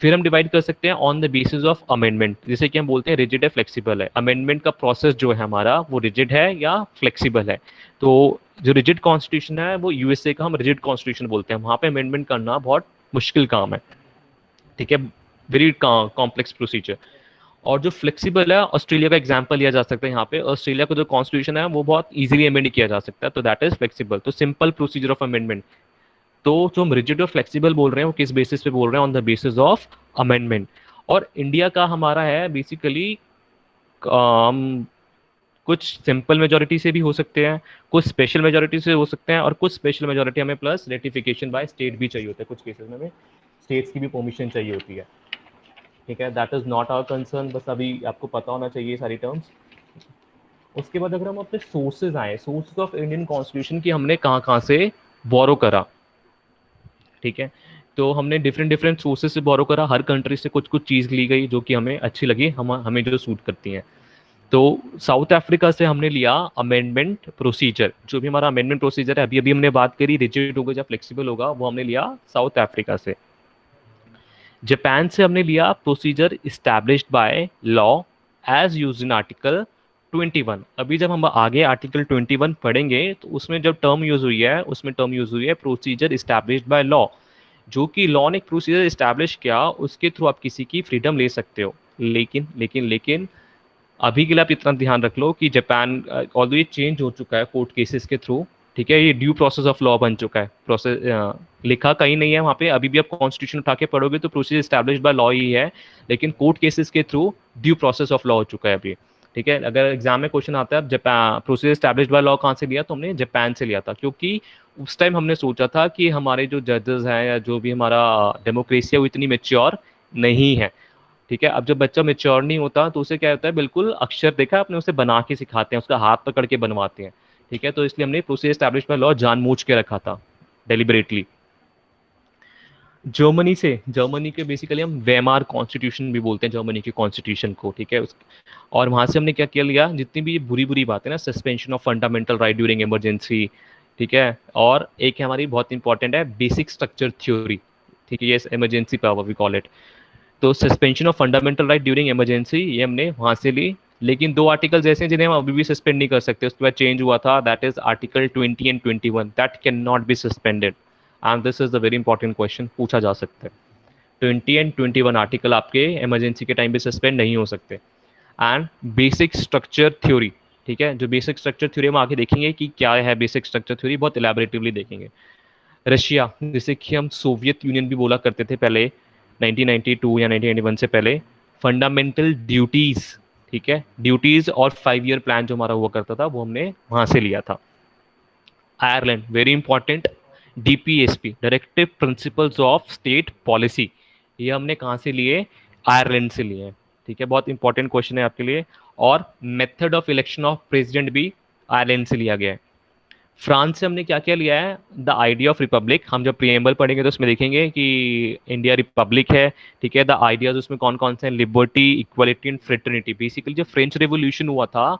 फिर हम डिवाइड कर सकते हैं on the basis of amendment, जैसे कि हम बोलते हैं रिजिड है फ्लेक्सिबल है। अमेंडमेंट का प्रोसेस जो है हमारा वो रिजिड है या फ्लेक्सिबल है। तो जो रिजिड कॉन्स्टिट्यूशन है वो यूएसए का हम रिजिड कॉन्स्टिट्यूशन बोलते हैं, वहाँ पे अमेंडमेंट करना बहुत मुश्किल काम है, ठीक है, वेरी कॉम्प्लेक्स प्रोसीजर। और जो फ्लेक्सिबल है ऑस्ट्रेलिया का एग्जांपल लिया जा सकता है यहाँ पे। ऑस्ट्रेलिया का जो कॉन्स्टिट्यूशन है वो बहुत इजीली अमेंड किया जा सकता है, तो दैट इज फ्लेक्सिबल। तो सिंपल प्रोसीजर ऑफ अमेंडमेंट। तो जो हम रिजिड और फ्लेक्सिबल बोल रहे हैं वो किस बेसिस पे बोल रहे हैं, on the basis of amendment. और इंडिया का हमारा है बेसिकली कुछ सिंपल मेजोरिटी से भी हो सकते हैं, कुछ स्पेशल मेजोरिटी से हो सकते हैं, और कुछ स्पेशल मेजोरिटी हमें प्लस रेटिफिकेशन बाय स्टेट भी चाहिए होता है, कुछ केसेस में हमें स्टेट्स की भी परमिशन चाहिए होती है, ठीक है। That is not our concern, बस अभी आपको पता होना चाहिए सारी टर्म्स। उसके बाद अगर हम अपने सोर्सेज आए, सोर्सेज ऑफ इंडियन कॉन्स्टिट्यूशन की हमने कहाँ कहाँ से बोरो करा, ठीक है। तो हमने डिफरेंट डिफरेंट सोर्सेज से बोरो करा, हर कंट्री से कुछ कुछ चीज़ ली गई जो कि हमें अच्छी लगी, हमें जो सूट करती हैं। तो साउथ अफ्रीका से हमने लिया अमेंडमेंट प्रोसीजर, जो भी हमारा अमेंडमेंट प्रोसीजर है, अभी अभी हमने बात करी रिजिड होगा या फ्लेक्सिबल होगा, वो हमने लिया साउथ अफ्रीका से। जापान से हमने लिया procedure established by law as use in article 21। अभी जब हम आगे आर्टिकल 21 पढ़ेंगे तो उसमें जब टर्म यूज हुई है, उसमें टर्म यूज हुई है प्रोसीजर इस्टेब्लिश्ड बाय लॉ, जो कि लॉ ने एक प्रोसीजर इस्टेब्लिश किया, उसके थ्रू आप किसी की फ्रीडम ले सकते हो। लेकिन लेकिन लेकिन अभी के लिए आप इतना ध्यान रख लो कि जापान ऑल्दो ये चेंज हो चुका है कोर्ट केसेस के थ्रू, ठीक है, ये ड्यू प्रोसेस ऑफ लॉ बन चुका है। प्रोसेस लिखा कहीं नहीं है वहाँ पे, अभी भी आप कॉन्स्टिट्यूशन उठा के पढ़ोगे तो प्रोसीजर स्टैब्लिश बाय लॉ ही है, लेकिन कोर्ट केसेस के through due process of law हो चुका है अभी, ठीक है। अगर एग्जाम में क्वेश्चन आता है Japan procedure establish by law कहाँ से लिया, तो हमने जापान से लिया था, क्योंकि उस टाइम हमने सोचा था कि हमारे जो जजेस हैं या जो भी हमारा डेमोक्रेसी है वो इतनी मेच्योर नहीं है, ठीक है। अब जब बच्चा मेच्योर नहीं होता तो उसे क्या होता है, बिल्कुल अक्षर देखा आपने, उसे बना के सिखाते हैं, उसका हाथ पकड़ के बनवाते हैं, ठीक है। तो इसलिए हमने प्रोसीजर स्टैब्लिश बाय लॉ जानबूझ के रखा था डेलिबरेटली। जर्मनी से, जर्मनी के बेसिकली हम वेमार कॉन्स्टिट्यूशन भी बोलते हैं जर्मनी के कॉन्स्टिट्यूशन को, ठीक है। और वहाँ से हमने क्या किया लिया, जितनी भी बुरी बुरी बातें ना, suspension of fundamental right during emergency, ठीक है। और एक है हमारी बहुत इंपॉर्टेंट है बेसिक स्ट्रक्चर थ्योरी, ठीक है, ये emergency power we call it. तो suspension of fundamental right during emergency ये हमने वहाँ से ली, लेकिन दो आर्टिकल्स ऐसे हैं जिन्हें हम अभी भी सस्पेंड नहीं कर सकते, उसके बाद चेंज हुआ था, that is article 20 and 21, that can not be suspended, and this is the very important question पूछा जा सकता है। 20 एंड 21 आर्टिकल आपके इमरजेंसी के टाइम पे सस्पेंड नहीं हो सकते। एंड बेसिक स्ट्रक्चर थ्योरी, ठीक है, जो बेसिक स्ट्रक्चर थ्योरी हम आगे देखेंगे कि क्या है बेसिक स्ट्रक्चर थ्योरी, बहुत इलेबोरेटिवली देखेंगे। रशिया, जिसे कि हम सोवियत यूनियन भी बोला करते थे पहले, 1992 या 1991 से पहले, फंडामेंटल ड्यूटीज, ठीक है, ड्यूटीज और 5 ईयर प्लान जो हमारा हुआ करता था वो हमने वहां से लिया था। Ireland, very important, DPSP, directive principles of state policy, ये हमने कहाँ से लिए, आयरलैंड से लिए, ठीक है, बहुत इंपॉर्टेंट क्वेश्चन है आपके लिए। और method of election of president भी आयरलैंड से लिया गया है। फ्रांस से हमने क्या क्या लिया है, द आइडिया ऑफ रिपब्लिक, हम जब प्रिएम्बल पढ़ेंगे तो उसमें देखेंगे कि इंडिया रिपब्लिक है, ठीक है। द आइडियाज उसमें कौन कौन से हैं, liberty, equality and fraternity. Basically जब फ्रेंच रेवोल्यूशन हुआ था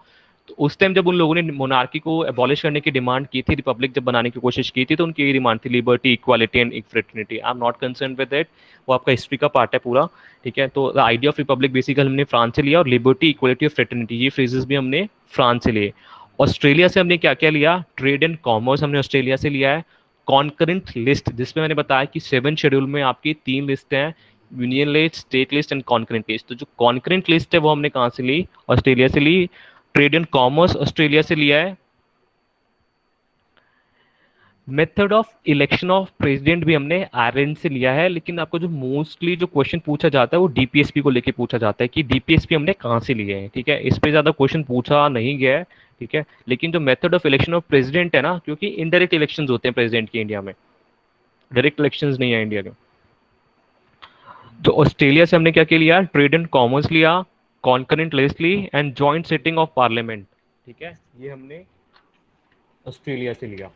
तो उस टाइम जब उन लोगों ने मोनार्की को एबॉलिश करने की डिमांड की थी, रिपब्लिक जब बनाने की कोशिश की थी, तो उनकी ये डिमांड थी, liberty, equality and fraternity. I am not concern with it, वो आपका हिस्ट्री का पार्ट है पूरा, ठीक है। तो the idea of Republic basically हमने फ्रांस से लिया, और लिबर्टी, इक्वालिटी और फ्रेटर्निटी ये फ्रेजेस भी हमने फ्रांस से लिए। ऑस्ट्रेलिया से हमने क्या क्या लिया, ट्रेड एंड कॉमर्स हमने ऑस्ट्रेलिया से लिया है, कॉन्करेंट लिस्ट, जिसमें मैंने बताया कि 7 शेड्यूल में आपकी 3 लिस्ट हैं, union list, state list and concurrent list. तो जो कॉन्करेंट लिस्ट है वो हमने कहाँ से ली? ऑस्ट्रेलिया से ली। ट्रेड एंड कॉमर्स ऑस्ट्रेलिया से लिया है। Method of election of president भी हमने आयरलैंड से लिया है। लेकिन आपको जो मोस्टली जो क्वेश्चन पूछा जाता है वो डीपीएसपी को लेके पूछा जाता है कि डीपीएसपी हमने कहाँ से लिए हैं, ठीक है। इस पे ज्यादा क्वेश्चन पूछा नहीं गया है, ठीक है। लेकिन जो method of election of president है ना, क्योंकि इनडायरेक्ट इलेक्शंस होते हैं प्रेसिडेंट के इंडिया में, डायरेक्ट इलेक्शंस नहीं है इंडिया के। तो ऑस्ट्रेलिया से हमने क्या क्या लिया? ट्रेड एंड कॉमर्स लिया, कॉन्करेंट लिस्ट ली and joint sitting of parliament, ठीक है। ये हमने ऑस्ट्रेलिया से लिया।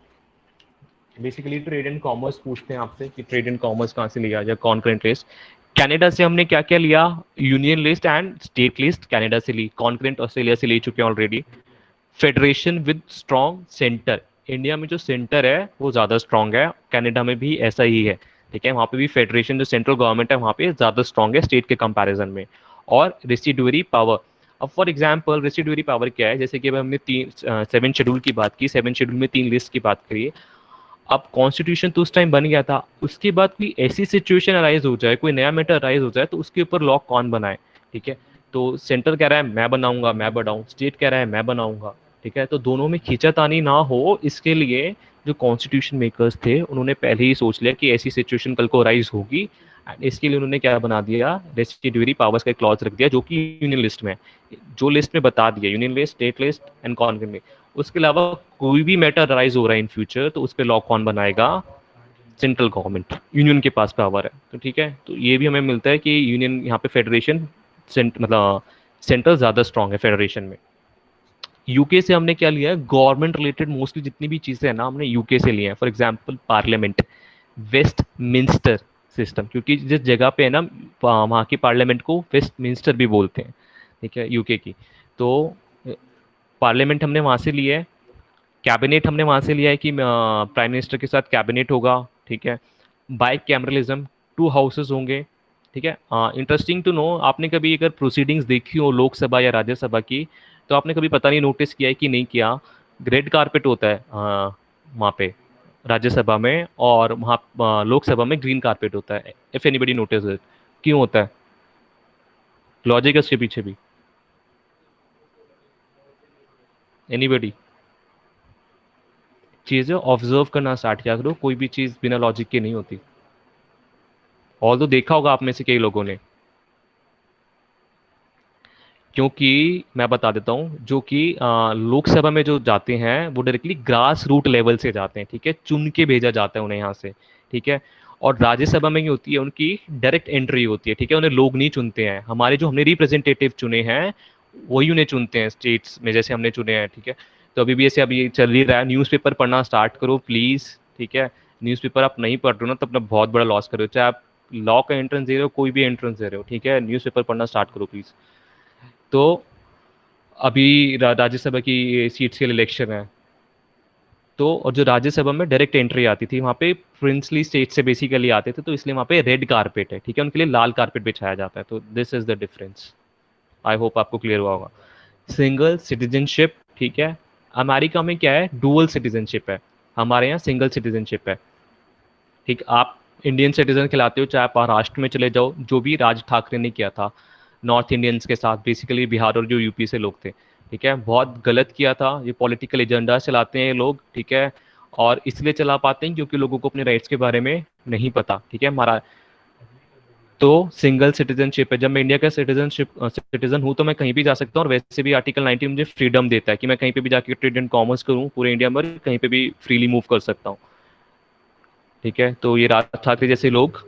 बेसिकली ट्रेड एंड कॉमर्स पूछते हैं आपसे कि ट्रेड एंड कॉमर्स कहाँ से लिया, या कॉन्करेंट लिस्ट। कनाडा से हमने क्या क्या लिया? Union list and state list Canada से ली। कॉन्करेंट ऑस्ट्रेलिया से ले चुके हैं already. Federation with strong centre, India में जो सेंटर है वो ज़्यादा स्ट्रॉन्ग है, कनाडा में भी ऐसा ही है, ठीक है। वहाँ पे भी फेडरेशन जो सेंट्रल गवर्नमेंट है वहाँ पे ज़्यादा स्ट्रॉन्ग है स्टेट के कंपैरिजन में। और रेसिडुअरी पावर, अब फॉर एग्जाम्पल रेसिडुअरी पावर क्या है? जैसे कि अब हमने 7 शेड्यूल की बात की, 7 शेड्यूल में 3 लिस्ट की बात करी। अब कॉन्स्टिट्यूशन तो उस टाइम बन गया था, उसके बाद कोई ऐसी सिचुएशन अराइज हो जाए, कोई नया मैटर अराइज हो जाए, तो उसके ऊपर लॉ कौन बनाए, ठीक है। तो सेंटर कह रहा है मैं बनाऊंगा, मैं बढ़ाऊं, स्टेट कह रहा है मैं बनाऊंगा, ठीक है। तो दोनों में खींचातानी ना हो, इसके लिए जो कॉन्स्टिट्यूशन मेकर्स थे उन्होंने पहले ही सोच लिया कि ऐसी सिचुएशन कल को अराइज होगी। एंड इसके लिए उन्होंने क्या बना दिया? रेसिडुअरी पावर्स का क्लॉज रख दिया, जो कि यूनियन लिस्ट में है, जो लिस्ट में बता दिया, union list, state list and concurrent. उसके अलावा कोई भी मैटर राइज हो रहा है इन फ्यूचर, तो उस पर लॉ कौन बनाएगा? सेंट्रल गवर्नमेंट, यूनियन के पास पावर है। तो ठीक है, तो ये भी हमें मिलता है कि यूनियन यहाँ पे फेडरेशन मतलब सेंट्रल ज़्यादा स्ट्रांग है फेडरेशन में। यूके से हमने क्या लिया है? गवर्नमेंट रिलेटेड मोस्टली जितनी भी चीज़ें हैं ना हमने यूके से लिए हैं। For example parliament, Westminster system, क्योंकि जिस जगह पे है ना वहाँ की पार्लियामेंट को वेस्ट मिंस्टर भी बोलते हैं, ठीक है, यूके की। तो पार्लियामेंट हमने वहाँ से लिया है। कैबिनेट हमने वहाँ से लिया है कि प्राइम मिनिस्टर के साथ कैबिनेट होगा, ठीक है। बाई कैमरलिज्म, 2 हाउसेस होंगे, ठीक है। इंटरेस्टिंग टू नो, आपने कभी अगर प्रोसीडिंग्स देखी हो लोकसभा या राज्यसभा की, तो आपने कभी पता नहीं नोटिस किया है कि नहीं किया, रेड कारपेट होता है वहाँ पे राज्यसभा में, और वहाँ लोकसभा में ग्रीन कारपेट होता है। इफ एनीबडी नोटिस इट, क्यों होता है? लॉजिक है उसके पीछे भी? एनीबडी? चीज़ें ऑब्जर्व करना स्टार्ट किया करो, कोई भी चीज़ बिना लॉजिक के नहीं होती। और तो देखा होगा आप में से कई लोगों ने, क्योंकि मैं बता देता हूँ, जो कि लोकसभा में जो जाते हैं वो डायरेक्टली ग्रास रूट लेवल से जाते हैं, ठीक है, चुन के भेजा जाता है उन्हें यहाँ से, ठीक है। और राज्यसभा में ये होती है, उनकी डायरेक्ट एंट्री होती है, ठीक है, उन्हें लोग नहीं चुनते हैं। हमारे जो हमने रिप्रेजेंटेटिव चुने हैं वही उन्हें चुनते हैं स्टेट्स में, जैसे हमने चुने हैं, ठीक है। तो अभी भी ऐसे अभी चल ही रहा है, न्यूज़पेपर पढ़ना स्टार्ट करो प्लीज़, ठीक है। न्यूज़पेपर आप नहीं पढ़ रहे हो ना तो अपना बहुत बड़ा लॉस कर रहे हो, चाहे आप लॉ का एंट्रेंस दे रहे हो, कोई भी एंट्रेंस दे रहे हो, ठीक है। न्यूज़पेपर पढ़ना स्टार्ट करो प्लीज़। तो अभी राज्यसभा की सीट्स के लिए इलेक्शन है, तो और जो राज्यसभा में डायरेक्ट एंट्री आती थी वहाँ पे प्रिंसली स्टेट से बेसिकली आते थे, तो इसलिए वहाँ पे रेड कारपेट है, ठीक है, उनके लिए लाल कारपेट बिछाया जाता है। तो this is the difference. I hope आपको क्लियर हुआ होगा। सिंगल सिटीजनशिप, ठीक है। अमेरिका में क्या है? डुअल सिटीजनशिप है, हमारे यहाँ सिंगल सिटीजनशिप है, ठीक। आप इंडियन सिटीजन खिलाते हो, चाहे आप महाराष्ट्र में चले जाओ, जो भी राज ठाकरे ने किया था नॉर्थ इंडियंस के साथ, बेसिकली बिहार और जो यूपी से लोग थे, ठीक है, बहुत गलत किया था। ये पॉलिटिकल एजेंडा चलाते हैं ये लोग, ठीक है, और इसलिए चला पाते हैं क्योंकि लोगों को अपने राइट्स के बारे में नहीं पता, ठीक है। हमारा तो सिंगल सिटीजनशिप है, जब मैं इंडिया का सिटीजन हूँ तो मैं कहीं भी जा सकता हूँ, और वैसे भी आर्टिकल 90 मुझे फ्रीडम देता है कि मैं कहीं पे भी जाके ट्रेड एंड कॉमर्स करूँ पूरे इंडिया में, कहीं पे भी फ्रीली मूव कर सकता हूँ, ठीक है। तो ये राज ठाकरे जैसे लोग,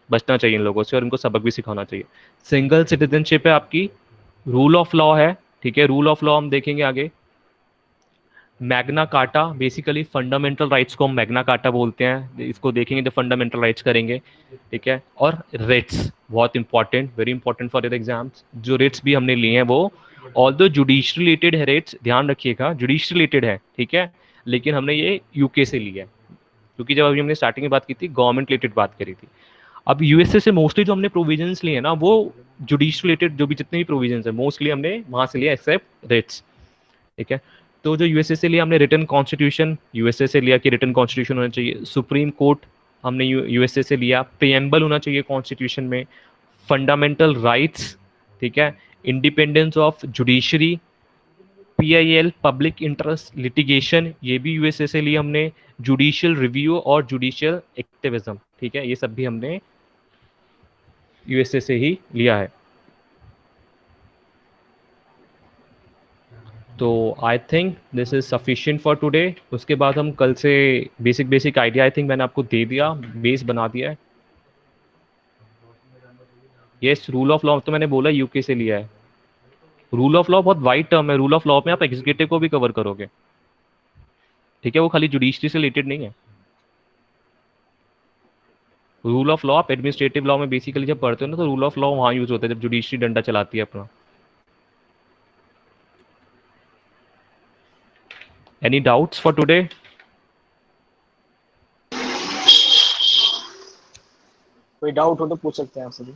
बचना चाहिए इन लोगों से और इनको सबक भी सिखाना चाहिए। सिंगल सिटीजनशिप है आपकी, रूल ऑफ लॉ है, ठीक है। रूल ऑफ लॉ हम देखेंगे आगे। Magna carta, basically fundamental rights को हम मैग्ना कार्टा बोलते हैं, इसको देखेंगे जब फंडामेंटल राइट्स करेंगे, ठीक है। और रिट्स, बहुत important, very important for your exams, जो रिट्स भी हमने लिए हैं वो ऑल दो जुडिशरी रिलेटेड है रिट्स, ध्यान रखिएगा जुडिशरी रिलेटेड है, ठीक है, लेकिन हमने ये यूके से लिया है, क्योंकि जब अभी हमने स्टार्टिंग में बात की थी गवर्नमेंट रिलेटेड बात करी थी। अब यूएसए से मोस्टली जो हमने प्रोविजंस लिए हैं ना वो जुडिशरी रिलेटेड, जो भी जितने भी प्रोविजंस है मोस्टली हमने वहां से लिया, एक्सेप्ट रेट्स, ठीक है। तो जो यूएसए से लिया हमने रिटन कॉन्स्टिट्यूशन, यूएसए से लिया कि रिटन कॉन्स्टिट्यूशन होना चाहिए। सुप्रीम कोर्ट हमने यूएसए से लिया। प्रिएम्बल होना चाहिए कॉन्स्टिट्यूशन में। फंडामेंटल राइट्स, ठीक है। Independence of judiciary. PIL, public interest litigation, ये भी यूएसए से लिया हमने। जुडिशियल रिव्यू और जुडिशियल एक्टिविज्म, ठीक है, ये सब भी हमने यूएसए से ही लिया है। तो I think this is sufficient for today. उसके बाद हम कल से basic basic idea I think मैंने आपको दे दिया, बेस बना दिया है। यस, रूल ऑफ लॉ तो मैंने बोला यूके से लिया है। रूल ऑफ लॉ बहुत वाइड टर्म है। रूल ऑफ लॉ में आप एग्जीक्यूटिव को भी कवर करोगे, ठीक है, वो खाली जुडिशरी से रिलेटेड नहीं है। रूल ऑफ लॉ आप एडमिनिस्ट्रेटिव लॉ में बेसिकली जब पढ़ते हो ना, तो रूल ऑफ लॉ वहाँ यूज होता है जब जुडिशरी डंडा चलाती है अपना। Any doubts for today? कोई डाउट हो तो पूछ सकते हैं आपसे भी।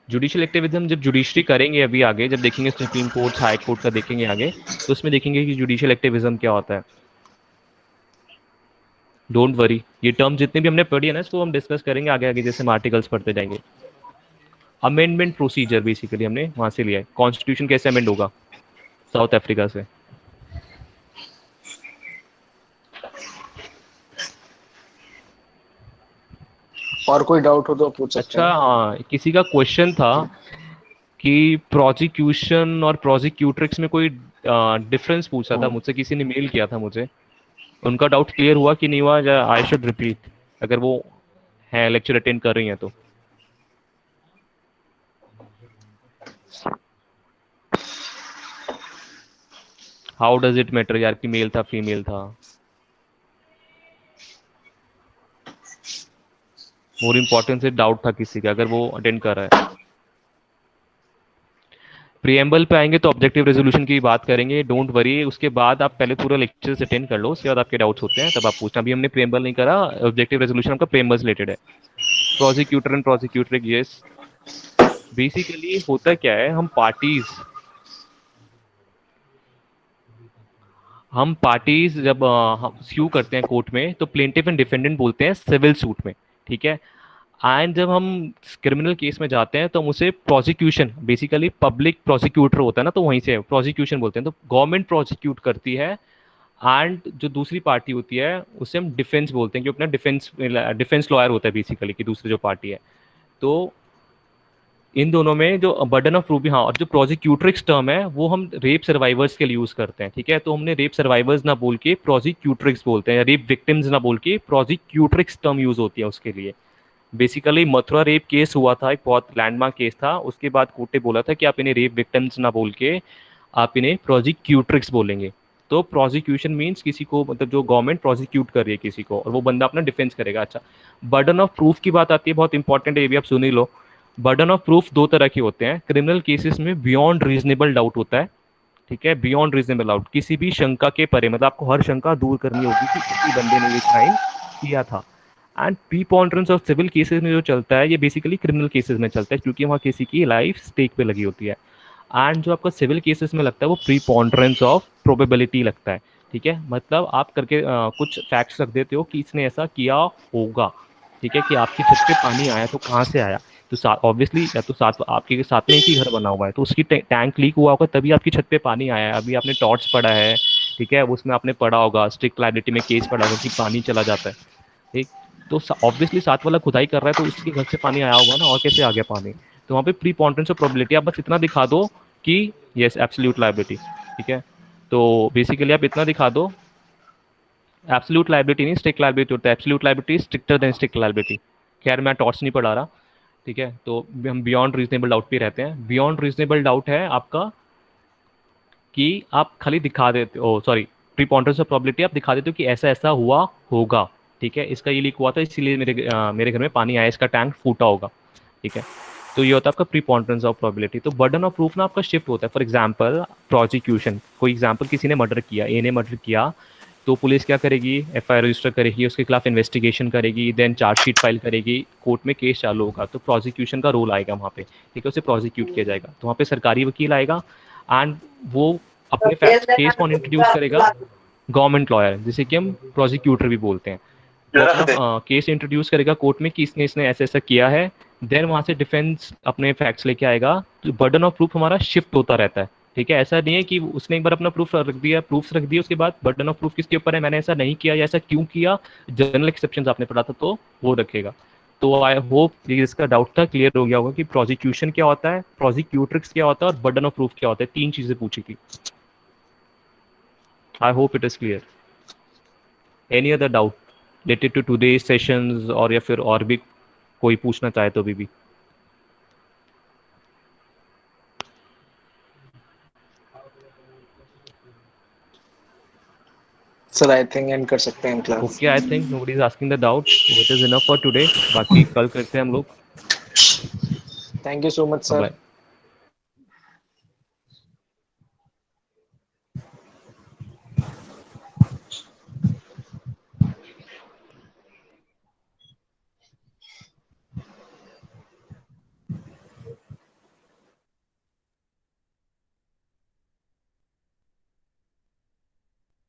जुडिशियल एक्टिविज्म जब जुडिशरी करेंगे अभी आगे, जब देखेंगे सुप्रीम कोर्ट हाई कोर्ट का देखेंगे आगे, तो उसमें देखेंगे कि जुडिशियल एक्टिविज्म क्या होता है। डोंट वरी, ये टर्म जितने भी हमने पढ़ी है ना, इसको हम डिस्कस करेंगे आगे आगे जैसे हम आर्टिकल्स पढ़ते जाएंगे। अमेंडमेंट प्रोसीजर बेसिकली हमने वहां से लिया है। कॉन्स्टिट्यूशन कैसे अमेंड होगा साउथ अफ्रीका से। और कोई डाउट हो तो पूछ सकते अच्छा हैं। हाँ, किसी का क्वेश्चन था कि प्रोसिक्यूशन और प्रोसिक्यूट्रिक्स में कोई डिफरेंस पूछा था मुझसे, किसी ने मेल किया था मुझे। उनका डाउट क्लियर हुआ कि नहीं हुआ, या आई शुड रिपीट अगर वो है लेक्चर अटेंड कर रही हैं तो। हाउ डज इट मैटर यार कि मेल था फीमेल था? मोर इम्पोर्टेंट से डाउट था किसी का, अगर वो अटेंड कर रहा है। प्रिएम्बल पे आएंगे तो ऑब्जेक्टिव रेजोल्यूशन की बात करेंगे, डोंट वरी। उसके बाद आप पहले पूरा लेक्चर अटेंड कर लो, उसके बाद आपके डाउट्स होते हैं तब आप पूछना। अभी हमने प्रिएम्बल नहीं करा, ऑब्जेक्टिव रेजोल्यूशन आपका प्रिएम्बल से रिलेटेड है। Prosecutor and prosecutor, yes. Basically होता क्या है, हम पार्टीज जब हम स्यू करते हैं कोर्ट में, तो प्लेंटिफ एंड डिफेंडेंट बोलते हैं सिविल सूट में, ठीक है। एंड जब हम क्रिमिनल केस में जाते हैं तो हम उसे प्रोसिक्यूशन, बेसिकली पब्लिक प्रोसिक्यूटर होता है ना, तो वहीं से प्रोसिक्यूशन बोलते हैं। तो गवर्नमेंट प्रोसिक्यूट करती है, एंड जो दूसरी पार्टी होती है उसे हम डिफेंस बोलते हैं, कि अपना डिफेंस लॉयर होता है बेसिकली, कि दूसरी जो पार्टी है। तो इन दोनों में जो बर्डन ऑफ प्रूफ भी, हाँ, और जो प्रोसिक्यूट्रिक्स टर्म है वो हम रेप सर्वाइवर्स के लिए यूज करते हैं, ठीक है। तो हमने रेप सर्वाइवर्स ना बोल के प्रोसिक्यूट्रिक्स बोलते हैं, या रेप विक्टिम्स ना बोल के प्रोसिक्यूट्रिक्स टर्म यूज होती है उसके लिए। बेसिकली मथुरा रेप केस हुआ था, एक बहुत लैंडमार्क केस था। उसके बाद कोर्ट ने बोला था कि आप इन्हें रेप विक्टिम्स ना बोल के आप इन्हें प्रोसिक्यूट्रिक्स बोलेंगे। तो प्रोसिक्यूशन मीन्स किसी को, मतलब जो गवर्नमेंट प्रोसिक्यूट कर रही है किसी को, और वो बंदा अपना डिफेंस करेगा। अच्छा, बर्डन ऑफ प्रूफ की बात आती है, बहुत इंपॉर्टेंट है, ये भी आप सुन ही लो। बर्डन ऑफ प्रूफ दो तरह के होते हैं क्रिमिनल केसेस में। बियॉन्ड रीजनेबल डाउट होता है, ठीक है। बियॉन्ड रीजनेबल डाउट, किसी भी शंका के परे, मतलब आपको हर शंका दूर करनी होगी कि किसी बंदे ने ये क्राइम किया था। And preponderance of civil cases में जो चलता है, ये बेसिकली क्रिमिनल केसेस में चलता है, क्योंकि वहाँ किसी की लाइफ स्टेक पे लगी होती है। एंड जो आपका सिविल केसेस में लगता है वो प्रीपॉन्डरेंस ऑफ प्रोबेबिलिटी लगता है, ठीक है। मतलब आप करके कुछ फैक्ट्स रख देते हो कि इसने ऐसा किया होगा, ठीक है। कि आपकी छत पे पानी आया तो कहाँ से आया, तो ऑब्वियसली या तो साथ आपके साथ में एक ही घर बना हुआ है, तो उसकी टैंक लीक हुआ होगा तभी आपकी छत पे पानी आया है। अभी आपने टॉर्च पढ़ा है, ठीक है, उसमें आपने पढ़ा होगा, स्ट्रिक्ट लायबिलिटी में केस पढ़ा होगा कि पानी चला जाता है, ठीक। तो ऑब्वियसली साथ वाला खुदाई कर रहा है तो उसके घर से पानी आया होगा ना, और कैसे आ गया पानी। तो वहाँ पे प्रीपॉन्डरेंस ऑफ प्रोबेबिलिटी, आप बस इतना दिखा दो कि यस एब्सोल्यूट लायबिलिटी, ठीक है। तो बेसिकली आप इतना दिखा दो, एब्सोल्यूट लायबिलिटी नहीं स्ट्रिक्ट लायबिलिटी होता है, absolute liability stricter than strict liability. खैर मैं टॉर्च नहीं पढ़ा रहा, ठीक है। तो हम बियॉन्ड रीजनेबल डाउट पे रहते हैं। बियॉन्ड रीजनेबल डाउट है आपका कि आप खाली दिखा देते हो, सॉरी, प्रीपॉन्डरेंस ऑफ प्रोबेबिलिटी आप दिखा देते हो कि ऐसा ऐसा हुआ होगा, ठीक है। इसका ये लीक हुआ था इसीलिए मेरे घर में पानी आया, इसका टैंक फूटा होगा, ठीक है। तो ये होता है आपका प्रीपॉन्डरेंस ऑफ प्रोबेबिलिटी। तो बर्डन ऑफ प्रूफ ना आपका शिफ्ट होता है। फॉर एग्जांपल प्रोसिक्यूशन, कोई एग्जांपल, किसी ने मर्डर किया, ए ने मर्डर किया, तो पुलिस क्या करेगी, एफआईआर रजिस्टर करेगी, उसके खिलाफ इन्वेस्टिगेशन करेगी, देन चार्जशीट फाइल करेगी, कोर्ट में केस चालू होगा, तो प्रोसिक्यूशन का रोल आएगा वहाँ पे, ठीक है। उसे प्रोसिक्यूट किया जाएगा, तो वहाँ पे सरकारी वकील आएगा, एंड वो अपने फैक्ट्स केस कौन इंट्रोड्यूस करेगा? गवर्नमेंट लॉयर, जिसे कि हम प्रोसिक्यूटर भी बोलते हैं। वो अपना केस इंट्रोड्यूस करेगा कोर्ट में कि इसने इसने ऐसा ऐसा किया है। देन वहां से डिफेंस अपने फैक्ट्स लेके आएगा, तो बर्डन ऑफ प्रूफ हमारा शिफ्ट होता रहता है। ठीक है, ऐसा नहीं है कि उसने एक बार अपना प्रूफ रख दिया, उसके बाद बर्डन ऑफ प्रूफ किसके ऊपर है, मैंने ऐसा नहीं किया या ऐसा क्यों किया, जनरल एक्सेप्शन आपने पढ़ा था तो वो रखेगा। तो आई होप इसका डाउट था क्लियर हो गया होगा कि प्रोसिक्यूशन क्या होता है, प्रोसिक्यूटर्स क्या होता है और बर्डन ऑफ प्रूफ क्या होता है। 3 चीजें पूछी थी। I hope it is clear. Any other doubt related to today sessions, और या फिर और भी कोई पूछना चाहे तो भी। सर आई थिंक एंड कर सकते हैं class. Okay, I think nobody is asking the doubt, it is enough for today. बाकी कल करते हैं हम लोग। Thank you so much sir. Bye.